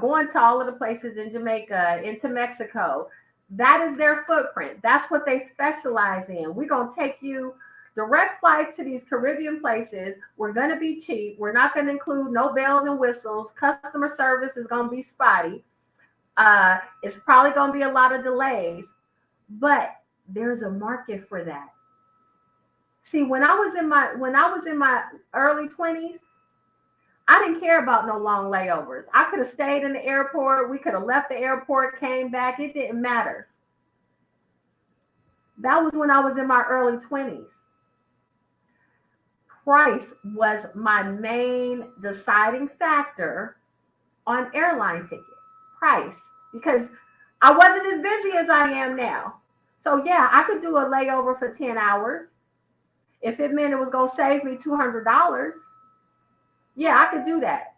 going to all of the places in Jamaica, into Mexico, that is their footprint. That's what they specialize in. We're going to take you direct flights to these Caribbean places. We're going to be cheap. We're not going to include no bells and whistles. Customer service is going to be spotty. It's probably going to be a lot of delays, but there's a market for that. See, when I was in my early 20s, I didn't care about no long layovers. I could have stayed in the airport. We could have left the airport, came back. It didn't matter. That was when I was in my early 20s. Price was my main deciding factor on airline ticket. Price, because I wasn't as busy as I am now. So yeah, I could do a layover for 10 hours. If it meant it was going to save me $200, yeah, I could do that.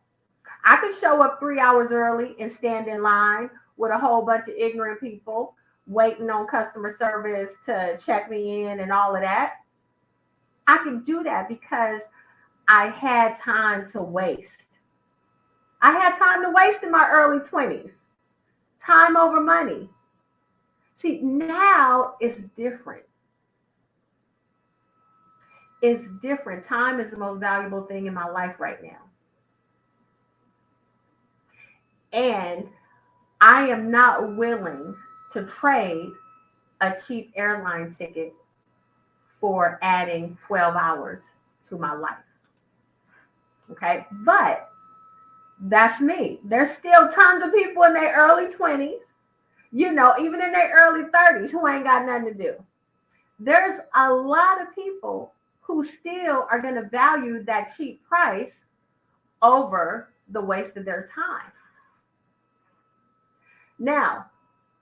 I could show up 3 hours early and stand in line with a whole bunch of ignorant people waiting on customer service to check me in and all of that. I could do that because I had time to waste. I had time to waste in my early 20s. Time over money. See, now it's different. It's different. Time is the most valuable thing in my life right now. And I am not willing to trade a cheap airline ticket for adding 12 hours to my life. Okay, but that's me. There's still tons of people in their early 20s, even in their early 30s who ain't got nothing to do. There's a lot of people who still are going to value that cheap price over the waste of their time. Now,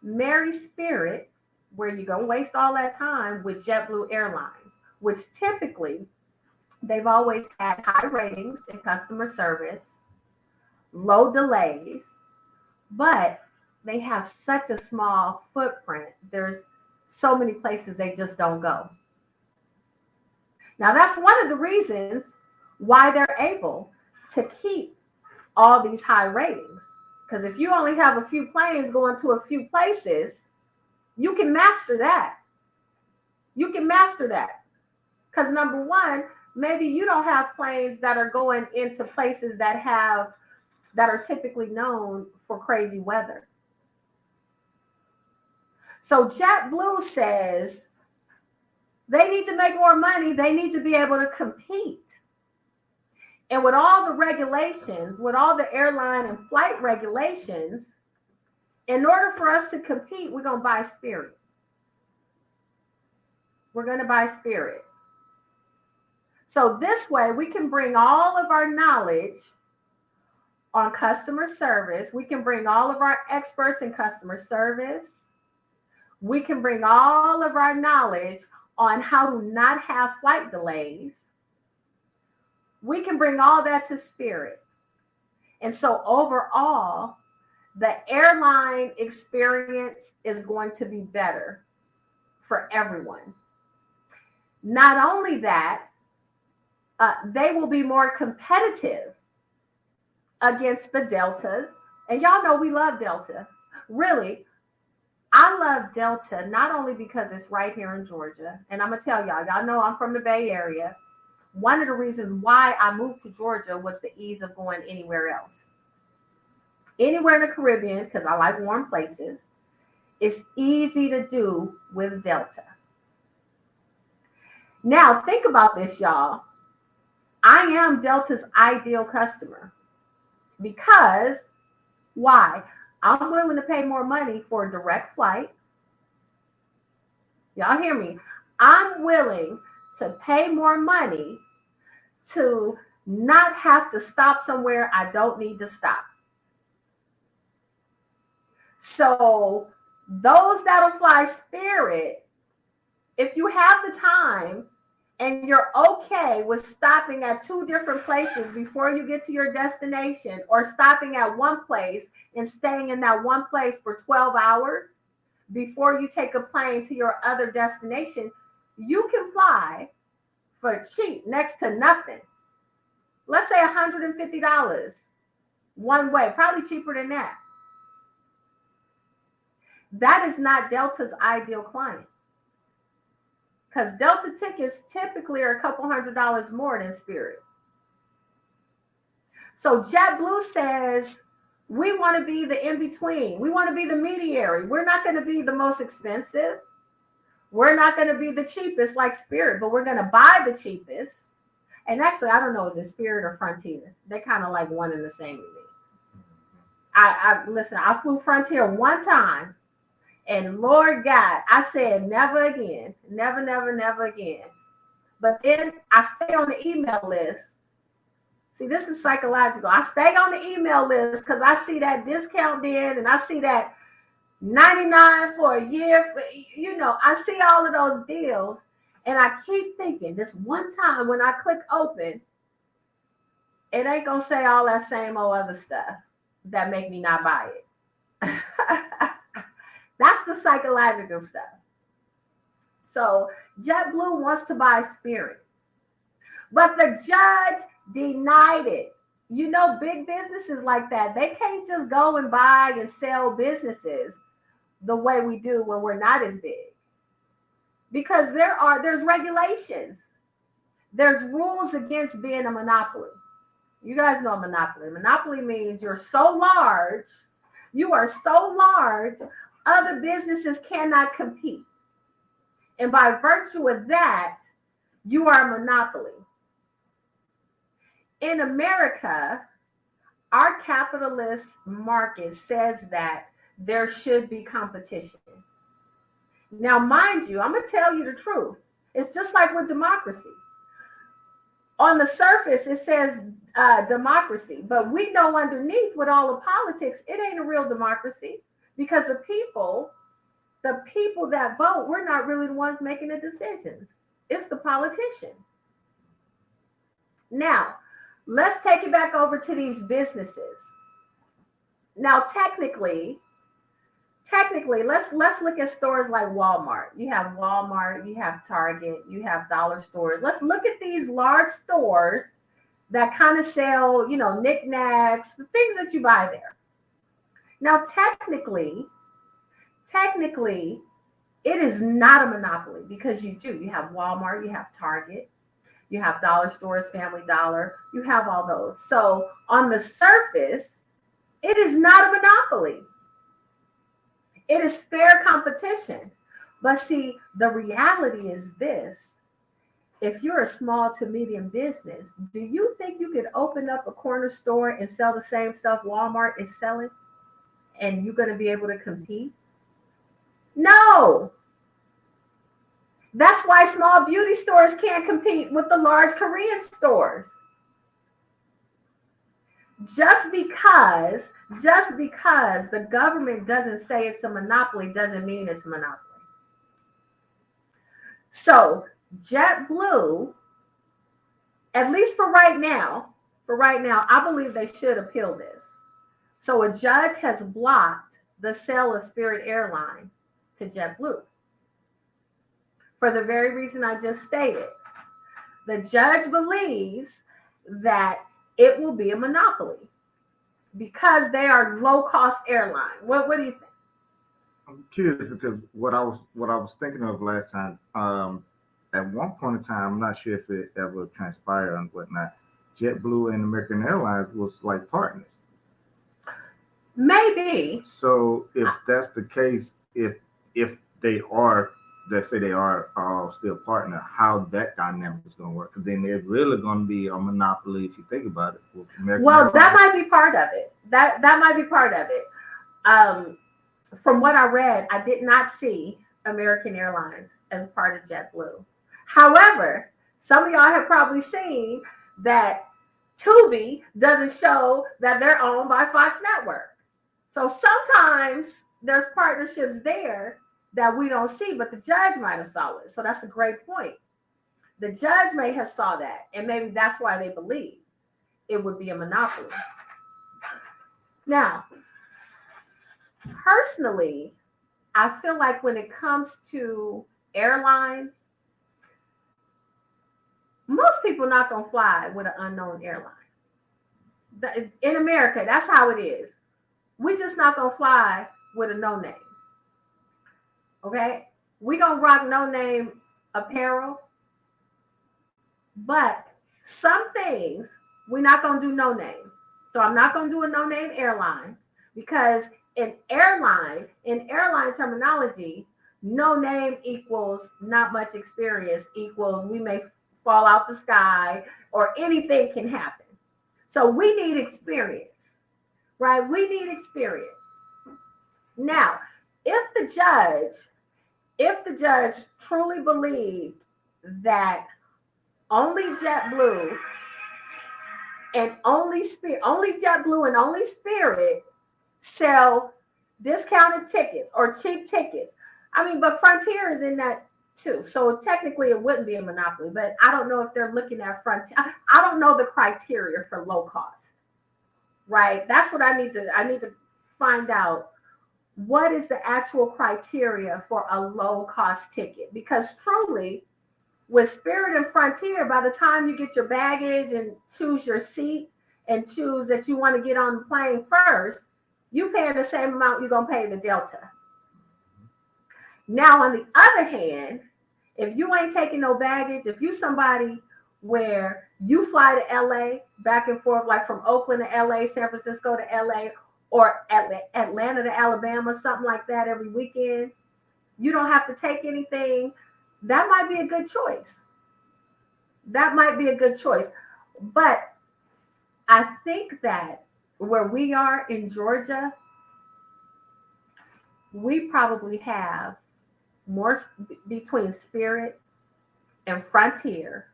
marry Spirit, where you're going to waste all that time, with JetBlue Airlines, which typically they've always had high ratings in customer service, low delays, but they have such a small footprint. There's so many places they just don't go. Now, that's one of the reasons why they're able to keep all these high ratings. Because if you only have a few planes going to a few places, you can master that. You can master that. Because number one, maybe you don't have planes that are going into places that are typically known for crazy weather. So JetBlue says they need to make more money. They need to be able to compete. And with all the regulations, with all the airline and flight regulations, in order for us to compete, we're going to buy Spirit. We're going to buy Spirit. So this way, we can bring all of our knowledge on customer service. We can bring all of our experts in customer service. We can bring all of our knowledge on how to not have flight delays. We can bring all that to Spirit. And so overall, the airline experience is going to be better for everyone. Not only that, they will be more competitive against the Deltas. And y'all know we love Delta. Really, I love Delta not only because it's right here in Georgia. And I'm going to tell y'all know I'm from the Bay Area. one of the reasons why I moved to Georgia was the ease of going anywhere else. Anywhere in the Caribbean, because I like warm places, it's easy to do with Delta. Now, think about this, y'all. I am Delta's ideal customer because why? I'm willing to pay more money for a direct flight. Y'all hear me? I'm willing to pay more money to not have to stop somewhere I don't need to stop. So those that'll fly Spirit, if you have the time and you're okay with stopping at two different places before you get to your destination, or stopping at one place and staying in that one place for 12 hours before you take a plane to your other destination, you can fly for cheap, next to nothing. Let's say $150 one way, probably cheaper than that. That is not Delta's ideal client, because Delta tickets typically are a couple $100 more than Spirit. So JetBlue says, we want to be the in-between. We want to be the mediary. We're not going to be the most expensive. We're not going to be the cheapest like Spirit, but we're going to buy the cheapest. And actually, I don't know, is it Spirit or Frontier? They're kind of like one and the same to me. Listen, I flew Frontier one time. And Lord God, I said, never again, never, never, never again. But then I stay on the email list. See, this is psychological. I stay on the email list because I see that discount then, and I see that 99 for a year. I see all of those deals. And I keep thinking, this one time when I click open, it ain't going to say all that same old other stuff that make me not buy it. That's the psychological stuff. So JetBlue wants to buy Spirit, but the judge denied it. Big businesses like that, they can't just go and buy and sell businesses the way we do when we're not as big, because there's regulations. There's rules against being a monopoly. You guys know monopoly. Monopoly means you are so large, other businesses cannot compete. And by virtue of that, you are a monopoly. In America, our capitalist market says that there should be competition. Now, mind you, I'm going to tell you the truth. It's just like with democracy. On the surface, it says democracy, but we know underneath with all the politics, it ain't a real democracy, because the people that vote, we're not really the ones making the decisions. It's the politicians. Now, let's take it back over to these businesses. Now, technically, let's look at stores like Walmart. You have Walmart, you have Target, you have dollar stores. Let's look at these large stores that kind of sell, knickknacks, the things that you buy there. Now, technically, it is not a monopoly, because you have Walmart, you have Target, you have dollar stores, Family Dollar, you have all those. So on the surface, it is not a monopoly. It is fair competition. But see, the reality is this. If you're a small to medium business, do you think you could open up a corner store and sell the same stuff Walmart is selling, and you're going to be able to compete? No. That's why small beauty stores can't compete with the large Korean stores. Just because the government doesn't say it's a monopoly doesn't mean it's a monopoly. So JetBlue, at least for right now, I believe they should appeal this. So a judge has blocked the sale of Spirit Airline to JetBlue for the very reason I just stated. The judge believes that it will be a monopoly because they are low-cost airline. What do you think? I'm curious, because what I was thinking of last time, at one point in time, I'm not sure if it ever transpired and whatnot. JetBlue and American Airlines was like partners. Maybe. So if that's the case, if they are, let's say they are still partner, how that dynamic is going to work? Because then it's really going to be a monopoly if you think about it. With American Well, that Airlines. might be part of it. That might be part of it. Um, from what I read, I did not see American Airlines as part of JetBlue. However, some of y'all have probably seen that Tubi doesn't show that they're owned by Fox Network. So sometimes there's partnerships there that we don't see, but the judge might have saw it. So that's a great point. The judge may have saw that, and maybe that's why they believe it would be a monopoly. Now, personally, I feel like when it comes to airlines, most people not gonna fly with an unknown airline. In America, that's how it is. We just not gonna fly with a no name. Okay, we gonna rock no name apparel, but some things we're not gonna do no name. So I'm not gonna do a no name airline because in airline terminology, no name equals not much experience equals we may fall out the sky or anything can happen. So we need experience, right? We need experience. Now, if the judge truly believed that only JetBlue and only JetBlue and only Spirit sell discounted tickets or cheap tickets. I mean, but Frontier is in that too. So technically it wouldn't be a monopoly, but I don't know if they're looking at Frontier. I don't know the criteria for low cost, right? That's what I need to find out. What is the actual criteria for a low cost ticket? Because truly, with Spirit and Frontier, by the time you get your baggage and choose your seat and choose that you want to get on the plane first, you paying the same amount you're going to pay the Delta. Now, on the other hand, if you ain't taking no baggage, if you somebody where you fly to LA back and forth, like from Oakland to LA, San Francisco to LA, or Atlanta to Alabama, something like that every weekend, you don't have to take anything. That might be a good choice. That might be a good choice. But I think that where we are in Georgia, we probably have more between Spirit and Frontier.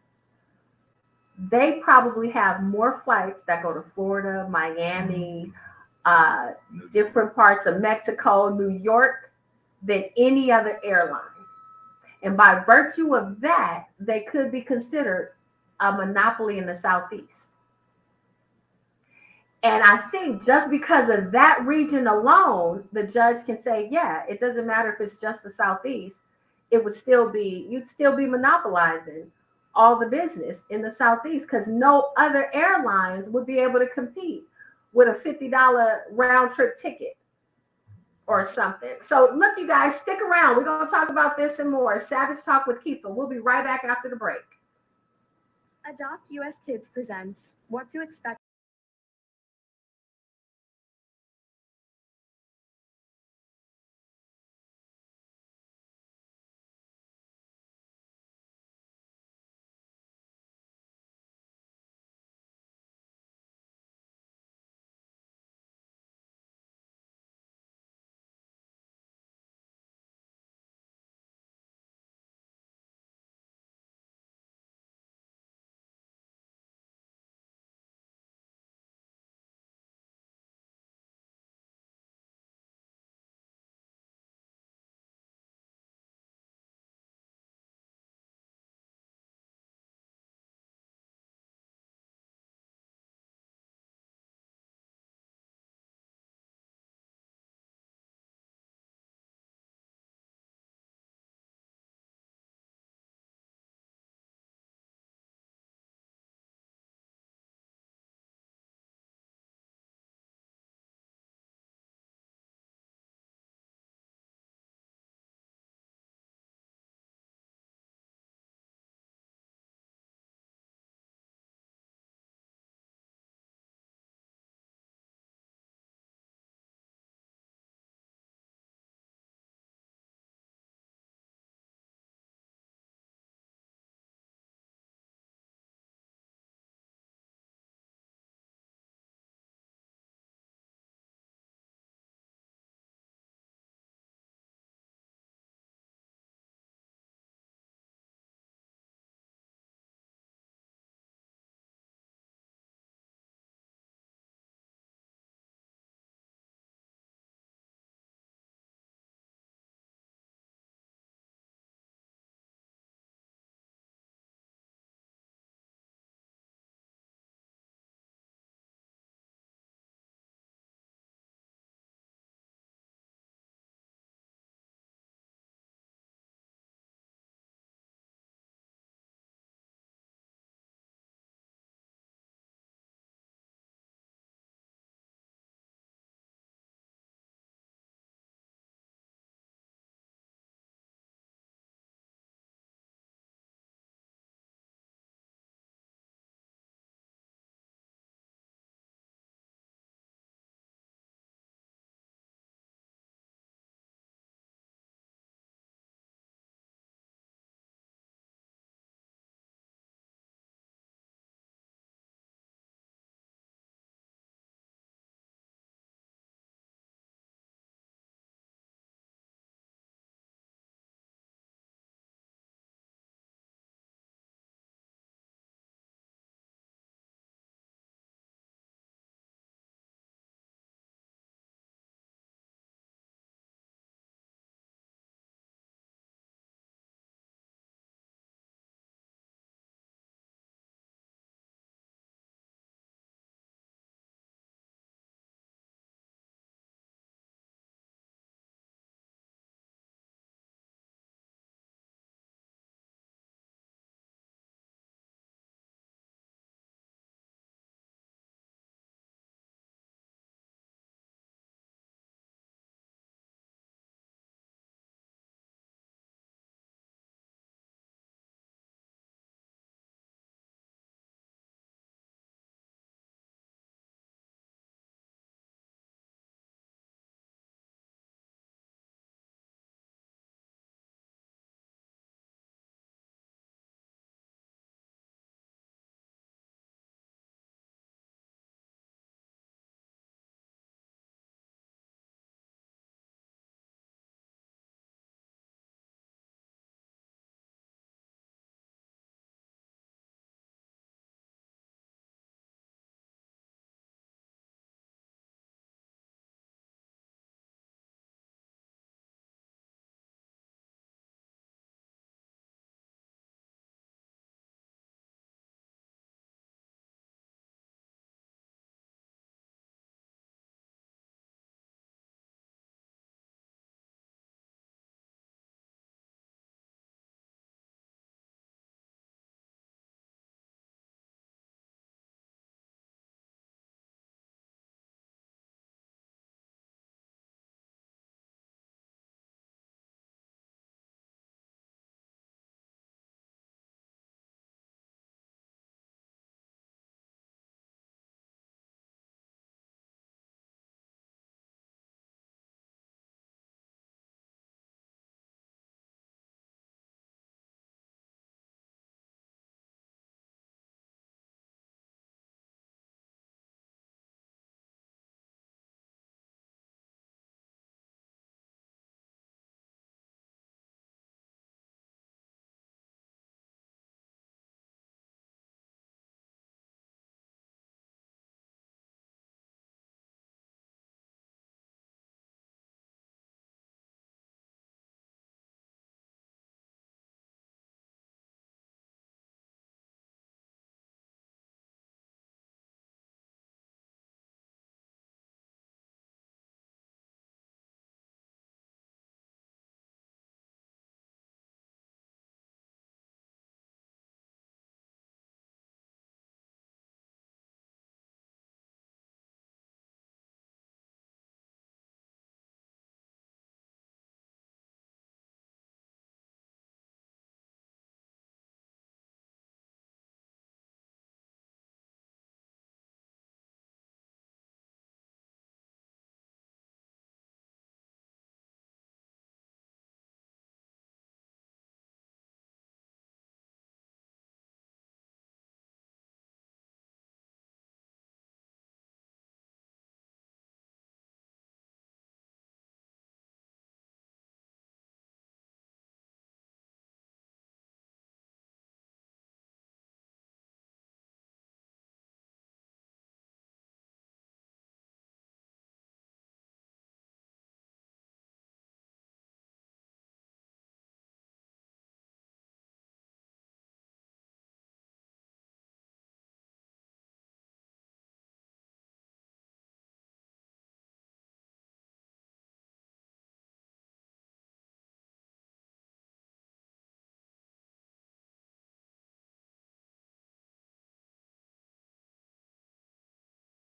They probably have more flights that go to Florida, Miami, different parts of Mexico, New York, than any other airline. And by virtue of that, they could be considered a monopoly in the Southeast. And I think just because of that region alone, the judge can say, yeah, it doesn't matter if it's just the Southeast, you'd still be monopolizing all the business in the Southeast because no other airlines would be able to compete with a $50 round trip ticket or something. So look, you guys, stick around. We're going to talk about this and more. Savage Talk with Keefa. We'll be right back after the break. Adopt US Kids presents What to Expect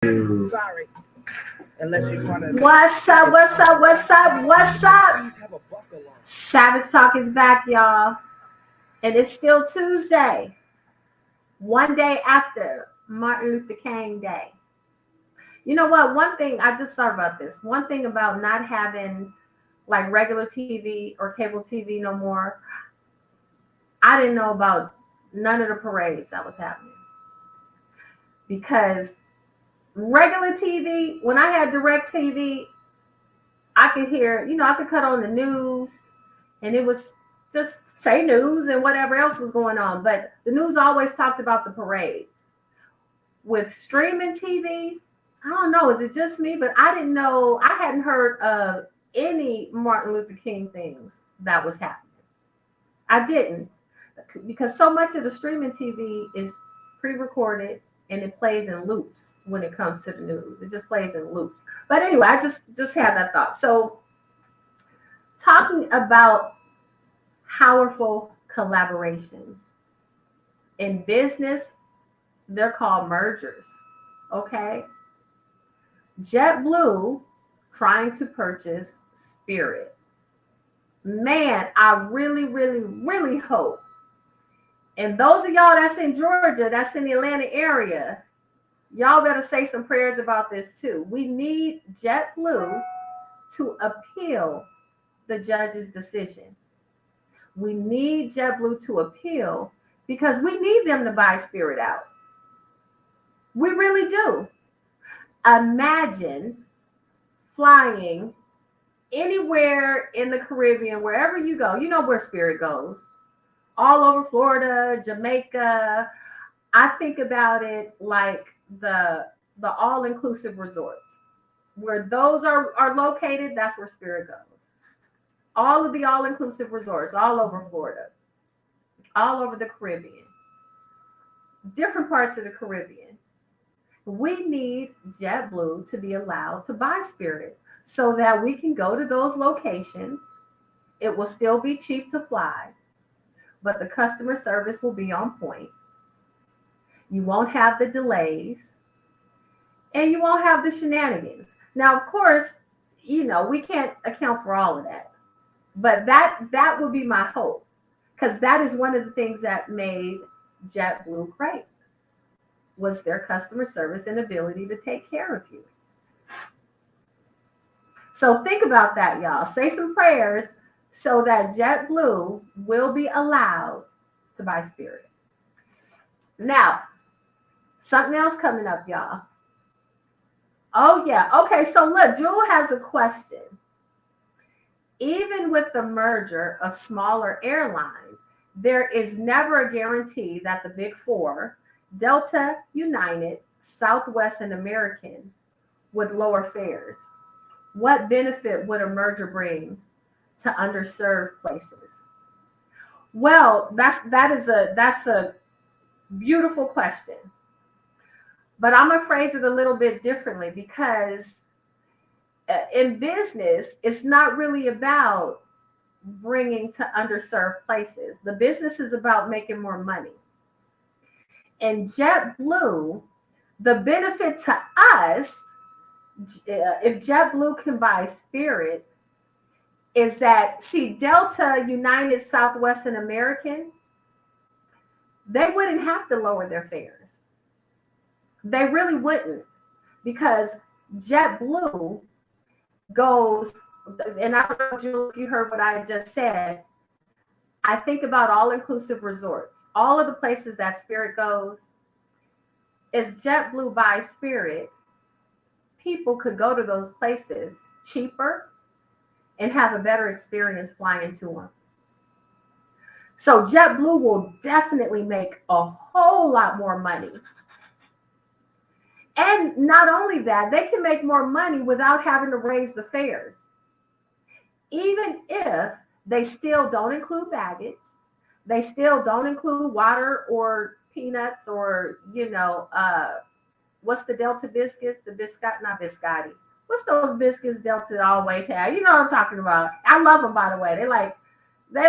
Sorry. Unless you want to. What's up? What's up? What's up? What's up? Savage Talk is back, y'all. And it's still Tuesday, one day after Martin Luther King Day. You know what? One thing, I just thought about this. One thing about not having like regular TV or cable TV no more, I didn't know about none of the parades that was happening. Because regular TV, when I had direct TV, I could hear, I could cut on the news and it was just say news and whatever else was going on. But the news always talked about the parades. With streaming TV, I don't know, is it just me? But I didn't know, I hadn't heard of any Martin Luther King things that was happening. I didn't, because so much of the streaming TV is pre-recorded and it plays in loops when it comes to the news. It just plays in loops. But anyway, I just had that thought. So talking about powerful collaborations. In business, they're called mergers, okay? JetBlue trying to purchase Spirit. Man, I really, really, really hope. And those of y'all that's in Georgia, that's in the Atlanta area, y'all better say some prayers about this too. We need JetBlue to appeal the judge's decision. We need JetBlue to appeal because we need them to buy Spirit out. We really do. Imagine flying anywhere in the Caribbean, wherever you go. You know where Spirit goes. All over Florida, Jamaica. I think about it like the all-inclusive resorts. Where those are located, that's where Spirit goes. All of the all-inclusive resorts, all over Florida, all over the Caribbean, different parts of the Caribbean. We need JetBlue to be allowed to buy Spirit so that we can go to those locations. It will still be cheap to fly, but the customer service will be on point. You won't have the delays, and you won't have the shenanigans. Now, of course, we can't account for all of that. But that would be my hope, because that is one of the things that made JetBlue great, was their customer service and ability to take care of you. So think about that, y'all. Say some prayers so that JetBlue will be allowed to buy Spirit. Now, something else coming up, y'all. Oh, yeah. Okay, so look, Jewel has a question. Even with the merger of smaller airlines, there is never a guarantee that the big four, Delta, United, Southwest, and American, would lower fares. What benefit would a merger bring to underserved places? Well, that's a beautiful question. But I'm gonna phrase it a little bit differently, because in business, it's not really about bringing to underserved places. The business is about making more money. And JetBlue, the benefit to us, if JetBlue can buy Spirit, is that, see, Delta, United, Southwest, and American, they wouldn't have to lower their fares. They really wouldn't, because JetBlue goes, and I don't know if you heard what I just said. I think about all-inclusive resorts, all of the places that Spirit goes. If JetBlue buys Spirit, people could go to those places cheaper and have a better experience flying to them. So JetBlue will definitely make a whole lot more money. And not only that, they can make more money without having to raise the fares. Even if they still don't include baggage, they still don't include water or peanuts or, what's the Delta biscuits? Not biscotti. What's those biscuits Delta always have? You know what I'm talking about. I love them, by the way. They're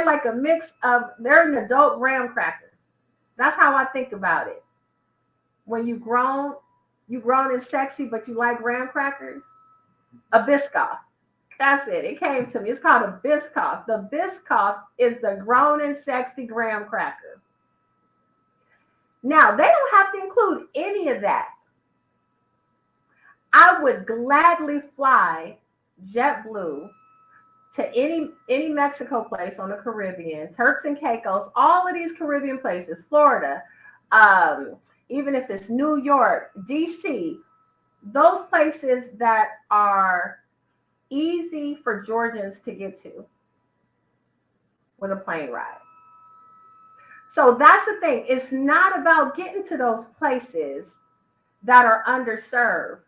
like a mix of, they're an adult graham cracker. That's how I think about it. When you grown, You grown and sexy, but you like graham crackers? A Biscoff. That's it. It came to me. It's called a Biscoff. The Biscoff is the grown and sexy graham cracker. Now, they don't have to include any of that. I would gladly fly JetBlue to any Mexico place on the Caribbean, Turks and Caicos, all of these Caribbean places, Florida, even if it's New York, DC, those places that are easy for Georgians to get to with a plane ride. So that's the thing. It's not about getting to those places that are underserved.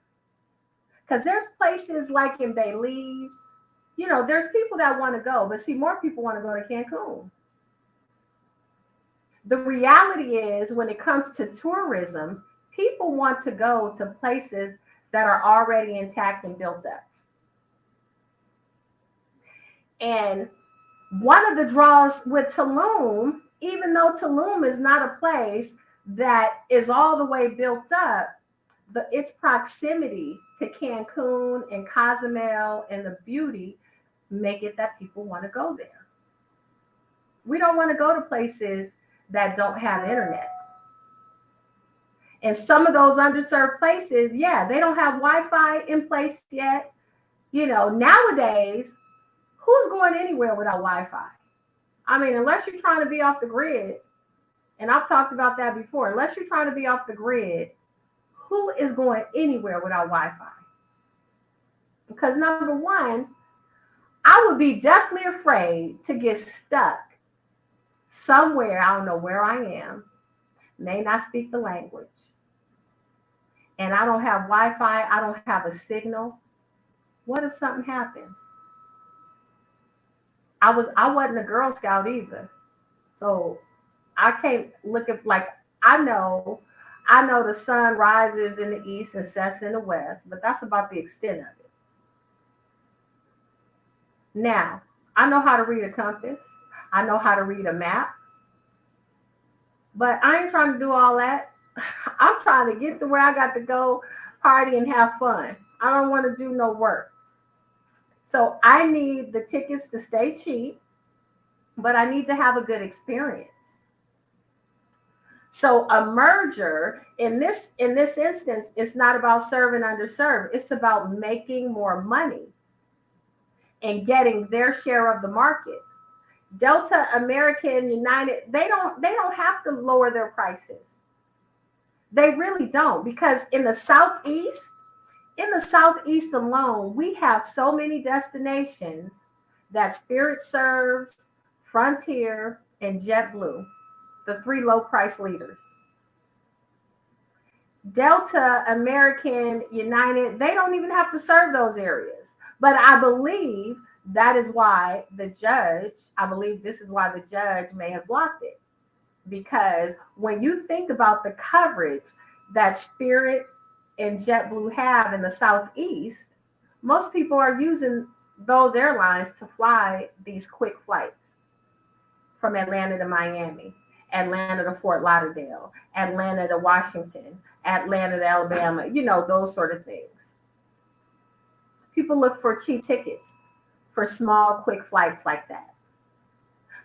Because there's places like in Belize, there's people that want to go, but see, more people want to go to Cancun. The reality is, when it comes to tourism, people want to go to places that are already intact and built up. And one of the draws with Tulum, even though Tulum is not a place that is all the way built up, but its proximity to Cancun and Cozumel and the beauty make it that people want to go there. We don't want to go to places that don't have internet. And some of those underserved places, yeah, they don't have Wi-Fi in place yet. Nowadays, who's going anywhere without Wi-Fi? I mean, unless you're trying to be off the grid, and I've talked about that before, unless you're trying to be off the grid, who is going anywhere without Wi-Fi? Because number one, I would be definitely afraid to get stuck somewhere. I don't know where I am, may not speak the language, and I don't have Wi-Fi. I don't have a signal. What if something happens? I wasn't a Girl Scout either, so I can't look at, like, I know the sun rises in the east and sets in the west, but that's about the extent of it. Now, I know how to read a compass. I know how to read a map. But I ain't trying to do all that. I'm trying to get to where I got to go, party, and have fun. I don't want to do no work. So I need the tickets to stay cheap, but I need to have a good experience. So a merger in this instance, it's not about serving underserved. It's about making more money and getting their share of the market. Delta, American, United, they don't have to lower their prices. They really don't, because in the Southeast alone, we have so many destinations that Spirit serves, Frontier, and JetBlue, the three low price leaders. Delta, American, United, they don't even have to serve those areas. But I believe this is why the judge may have blocked it. Because when you think about the coverage that Spirit and JetBlue have in the Southeast, most people are using those airlines to fly these quick flights from Atlanta to Miami, Atlanta to Fort Lauderdale, Atlanta to Washington, Atlanta to Alabama, those sort of things. People look for cheap tickets for small, quick flights like that.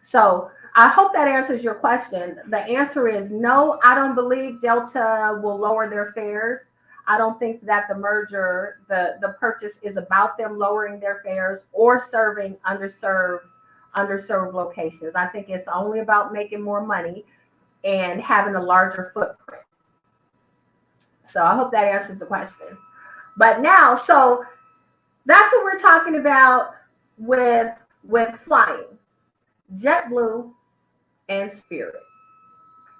So I hope that answers your question. The answer is no, I don't believe Delta will lower their fares. I don't think that the merger, the purchase is about them lowering their fares or serving underserved locations. I think it's only about making more money and having a larger footprint. So I hope that answers the question. But now, so that's what we're talking about with flying. JetBlue and Spirit.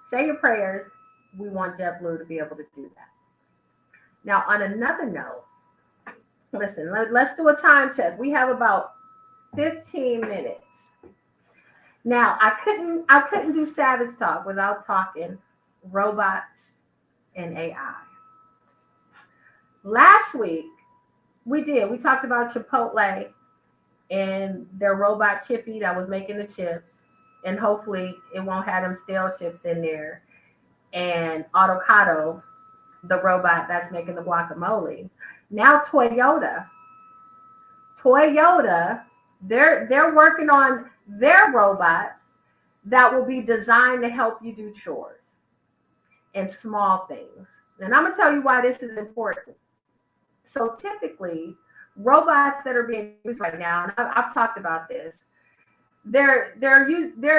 Say your prayers. We want JetBlue to be able to do that. Now, on another note, listen, let's do a time check. We have about 15 minutes. Now, I couldn't do Savage Talk without talking robots and AI. Last week, we talked about Chick-fil-A and their robot Chippy that was making the chips, and hopefully it won't have them stale chips in there. And Avocado, the robot that's making the guacamole. Now Toyota, they're working on their robots that will be designed to help you do chores and small things. And I'm gonna tell you why this is important. So typically, robots that are being used right now, and I've talked about this, they're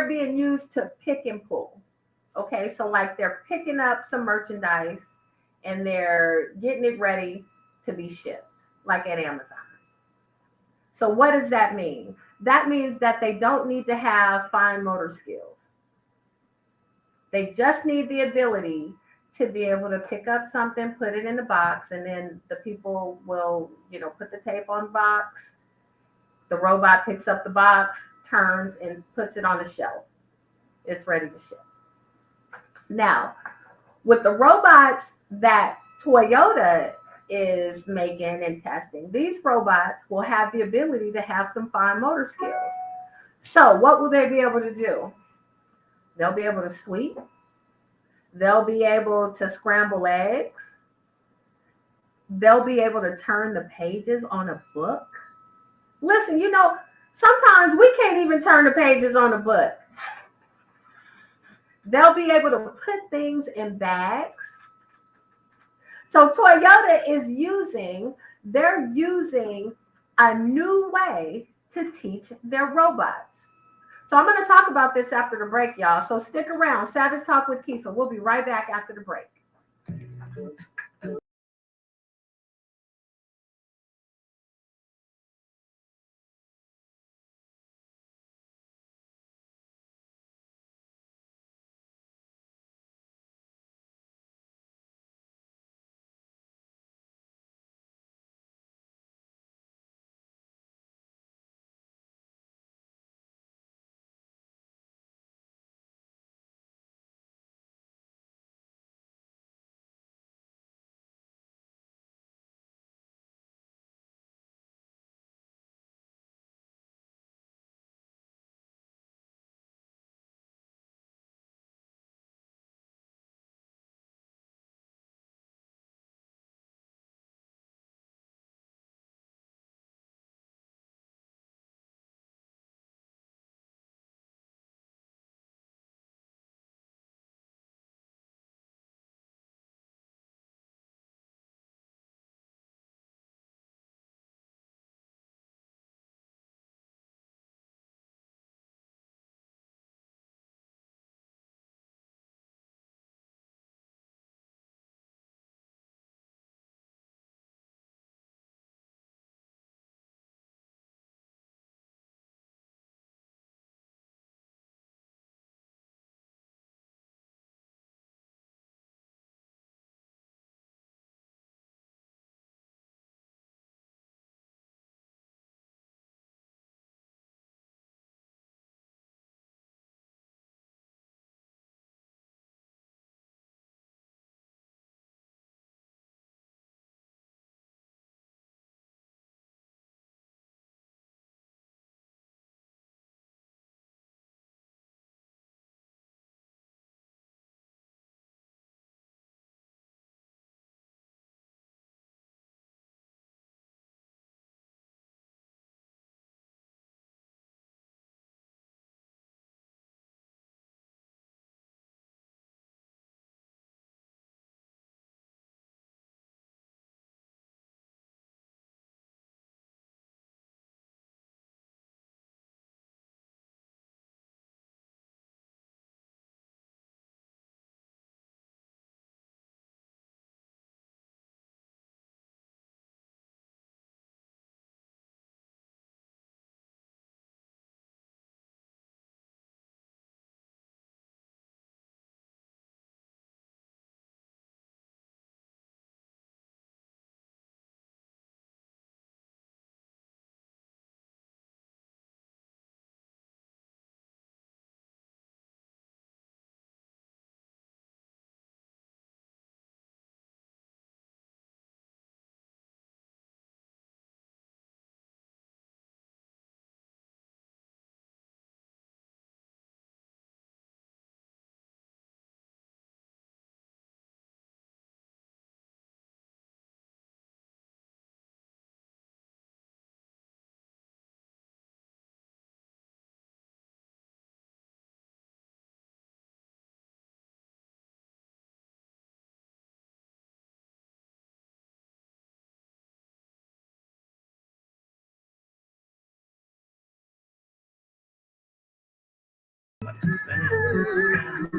being used to pick and pull. Okay, so like they're picking up some merchandise and they're getting it ready to be shipped, like at Amazon. So what does that mean? That means that they don't need to have fine motor skills. They just need the ability to be able to pick up something, put it in the box, and then the people will, put the tape on the box. The robot picks up the box, turns, and puts it on the shelf. It's ready to ship. Now, with the robots that Toyota is making and testing, these robots will have the ability to have some fine motor skills. So what will they be able to do? They'll be able to sweep. They'll be able to scramble eggs. They'll be able to turn the pages on a book. Listen, sometimes we can't even turn the pages on a book. They'll be able to put things in bags. So Toyota is using a new way to teach their robots. So I'm going to talk about this after the break, y'all. So stick around. Savage Talk with Keefa. We'll be right back after the break.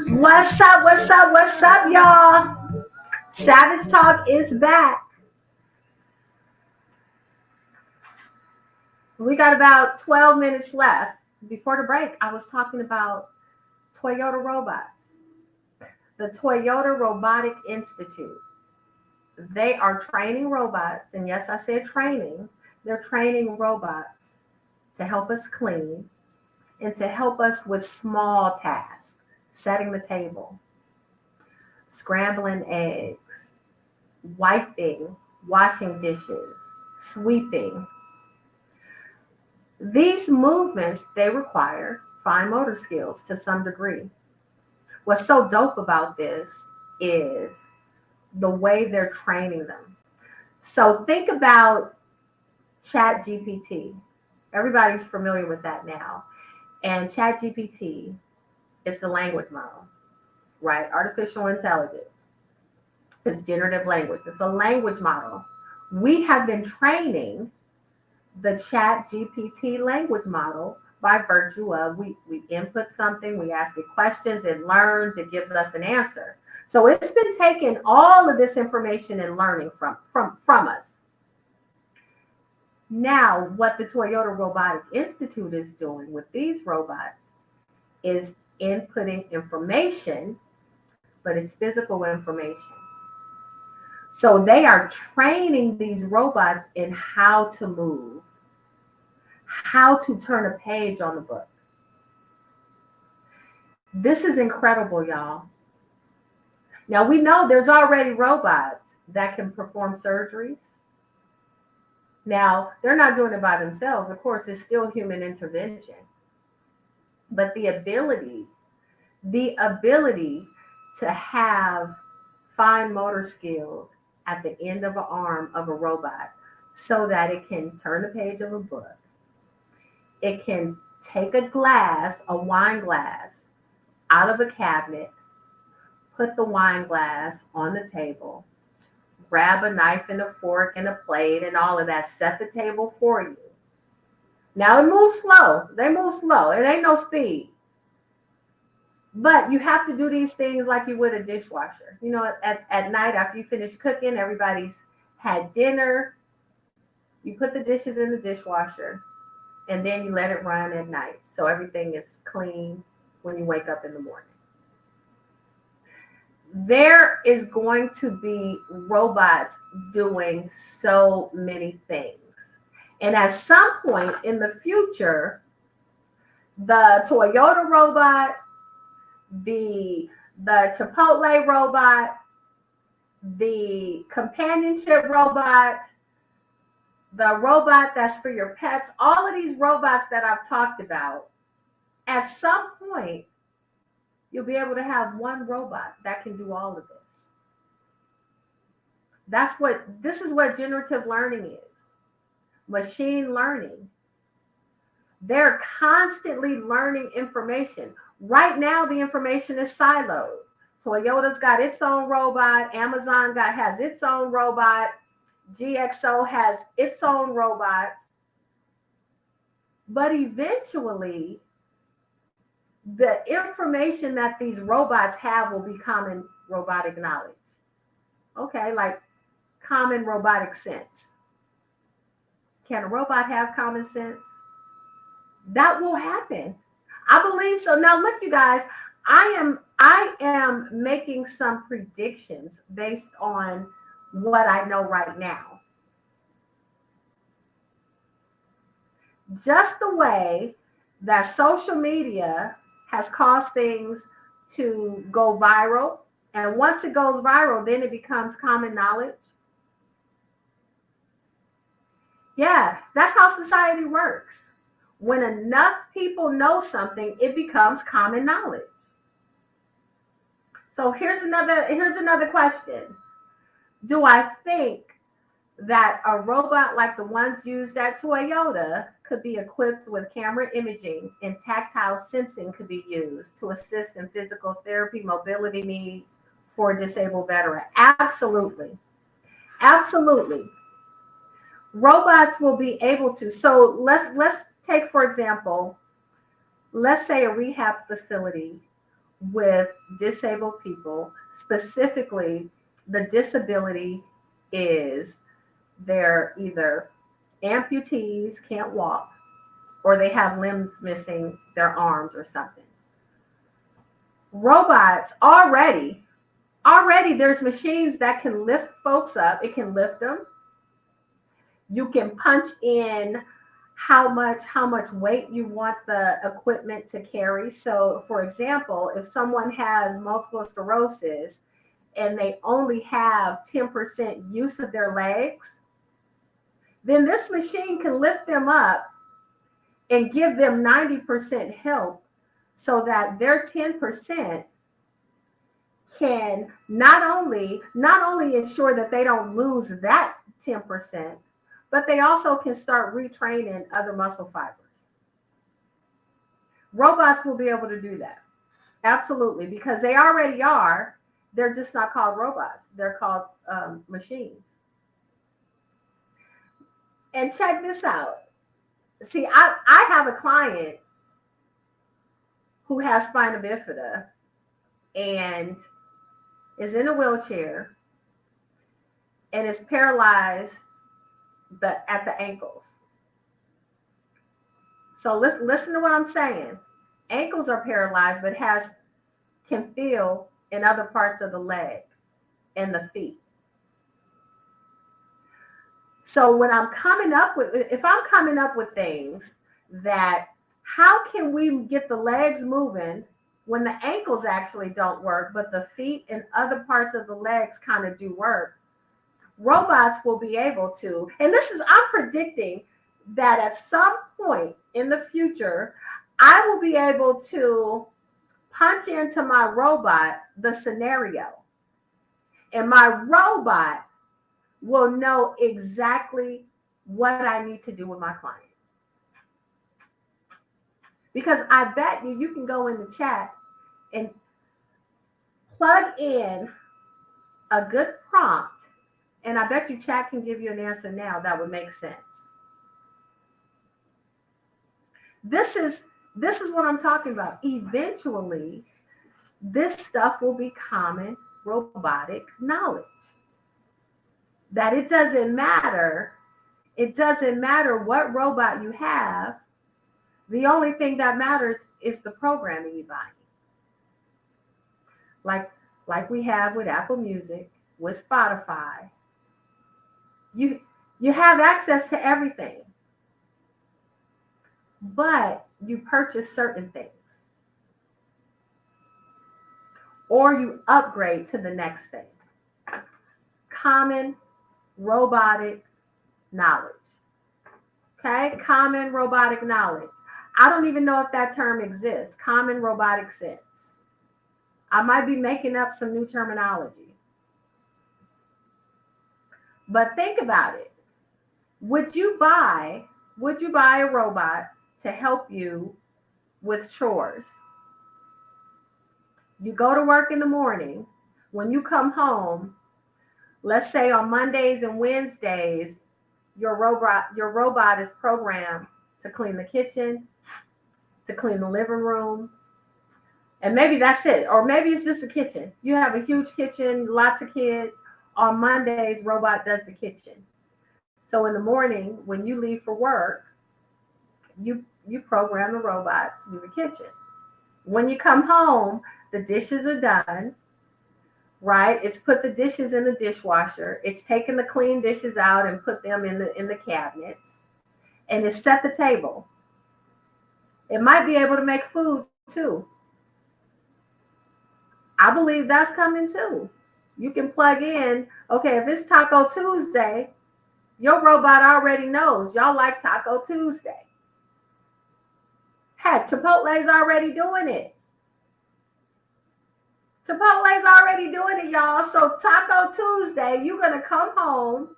What's up? What's up? What's up, y'all? Savage Talk is back. We got about 12 minutes left. Before the break, I was talking about Toyota robots. The Toyota Robotic Institute. They are training robots, and yes, I said training. They're training robots to help us clean and to help us with small tasks, setting the table, scrambling eggs, wiping, washing dishes, sweeping. These movements, they require fine motor skills to some degree. What's so dope about this is the way they're training them. So think about ChatGPT. Everybody's familiar with that now. And ChatGPT is the language model, right? Artificial intelligence. It's generative language. It's a language model. We have been training the ChatGPT language model by virtue of we input something, we ask it questions, it learns, it gives us an answer. So it's been taking all of this information and learning from us. Now, what the Toyota Robotic Institute is doing with these robots is inputting information, but it's physical information. So they are training these robots in how to move, how to turn a page on the book. This is incredible, y'all. Now, we know there's already robots that can perform surgeries. Now, they're not doing it by themselves. Of course, it's still human intervention. But the ability to have fine motor skills at the end of an arm of a robot so that it can turn the page of a book. It can take a wine glass, out of a cabinet, put the wine glass on the table, grab a knife and a fork and a plate and all of that, set the table for you. Now it moves slow. They move slow. It ain't no speed. But you have to do these things like you would a dishwasher. You know, at night after you finish cooking, everybody's had dinner. You put the dishes in the dishwasher and then you let it run at night. So everything is clean when you wake up in the morning. There is going to be robots doing so many things. And at some point in the future, the Toyota robot, the Chick-fil-A robot, the companionship robot, the robot that's for your pets, all of these robots that I've talked about, at some point, you'll be able to have one robot that can do all of this. This is what generative learning is. Machine learning. They're constantly learning information. Right now, the information is siloed. Toyota's got its own robot. Amazon has its own robot. GXO has its own robots. But eventually, the information that these robots have will be common robotic knowledge. Okay, like common robotic sense. Can a robot have common sense? That will happen. I believe so. Now look, you guys, I am making some predictions based on what I know right now. Just the way that social media has caused things to go viral, and once it goes viral, then it becomes common knowledge. Yeah, that's how society works. When enough people know something, it becomes common knowledge. So here's another question. Do I think that a robot like the ones used at Toyota could be equipped with camera imaging and tactile sensing could be used to assist in physical therapy, mobility needs for a disabled veteran? Absolutely. Absolutely. Robots will be able to. So let's take, for example, let's say a rehab facility with disabled people, specifically the disability is they're either amputees, can't walk, or they have limbs missing, their arms or something. Robots already there's machines that can lift folks up. It can lift them. You can punch in how much weight you want the equipment to carry. So for example, if someone has multiple sclerosis and they only have 10% use of their legs, then this machine can lift them up and give them 90% help so that their 10% can not only ensure that they don't lose that 10%, but they also can start retraining other muscle fibers. Robots will be able to do that. Absolutely, because they already are. They're just not called robots. They're called machines. And check this out. See, I have a client who has spina bifida and is in a wheelchair and is paralyzed at the ankles. So listen to what I'm saying. Ankles are paralyzed, but can feel in other parts of the leg and the feet. So when if I'm coming up with things that, how can we get the legs moving when the ankles actually don't work, but the feet and other parts of the legs kind of do work? Robots will be able to, and I'm predicting that at some point in the future, I will be able to punch into my robot the scenario, and my robot will know exactly what I need to do with my client. Because I bet you can go in the chat and plug in a good prompt, and I bet you chat can give you an answer now that would make sense. This is what I'm talking about. Eventually, this stuff will be common robotic knowledge. That it doesn't matter what robot you have. The only thing that matters is the programming you buy. Like we have with Apple Music, with Spotify. You have access to everything, but you purchase certain things, or you upgrade to the next thing. Common robotic knowledge. Okay, common robotic knowledge. I don't even know if that term exists. Common robotic sense. I might be making up some new terminology. But think about it. Would you buy a robot to help you with chores? You go to work in the morning. When you come home, let's say on Mondays and Wednesdays, your robot is programmed to clean the kitchen, to clean the living room, and maybe that's it. Or maybe it's just a kitchen. You have a huge kitchen, lots of kids. On Mondays, robot does the kitchen. So in the morning, when you leave for work, you program the robot to do the kitchen. When you come home, the dishes are done, right? It's put the dishes in the dishwasher. It's taken the clean dishes out and put them in the cabinets, and it's set the table. It might be able to make food too. I believe that's coming too. You can plug in, okay, if it's Taco Tuesday, your robot already knows y'all like Taco Tuesday. Heck, Chipotle's already doing it. Chipotle's already doing it, y'all. So Taco Tuesday, you're going to come home.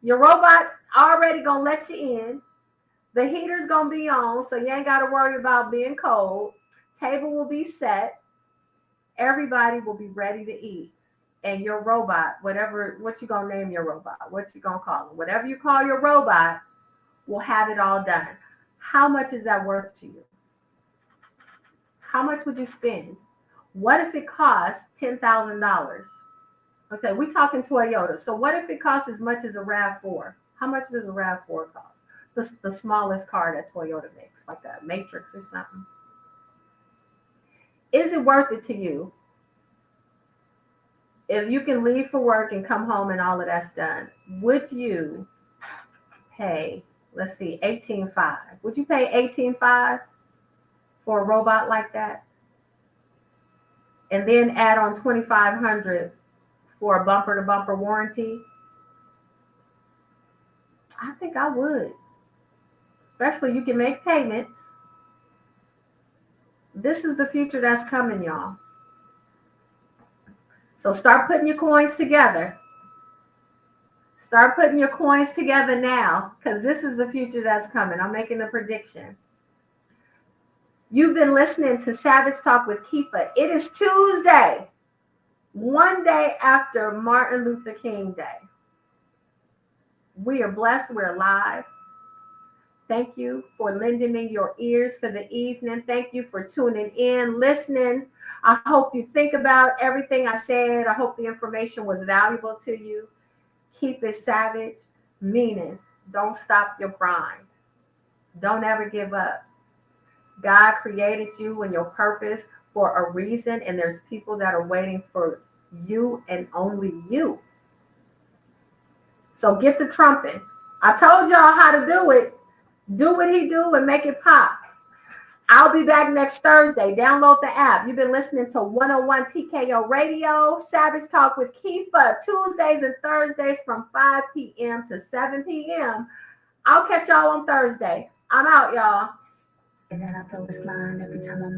Your robot already going to let you in. The heater's going to be on, so you ain't got to worry about being cold. Table will be set. Everybody will be ready to eat. And your robot, what you going to name your robot, what you going to call it, whatever you call your robot, will have it all done. How much is that worth to you? How much would you spend? What if it costs $10,000? Okay, we talking Toyota. So what if it costs as much as a RAV4? How much does a RAV4 cost? The smallest car that Toyota makes, like a Matrix or something. Is it worth it to you? If you can leave for work and come home and all of that's done, would you pay, let's see, $18,500? Would you pay $18,500 for a robot like that? And then add on $2,500 for a bumper to bumper warranty? I think I would. Especially you can make payments. This is the future that's coming, y'all. So start putting your coins together. Start putting your coins together now, because this is the future that's coming. I'm making a prediction. You've been listening to Savage Talk with Keefa. It is Tuesday, one day after Martin Luther King Day. We are blessed. We're alive. Thank you for lending me your ears for the evening. Thank you for tuning in, listening. I hope you think about everything I said. I hope the information was valuable to you. Keep it savage, meaning don't stop your grind. Don't ever give up. God created you and your purpose for a reason, and there's people that are waiting for you and only you. So get to trumping. I told y'all how to do it. Do what he do and make it pop. I'll be back next Thursday. Download the app. You've been listening to 101 TKO Radio, Savage Talk with Keefa, Tuesdays and Thursdays from 5 p.m. to 7 p.m. I'll catch y'all on Thursday. I'm out, y'all. And then I feel this line every time I'm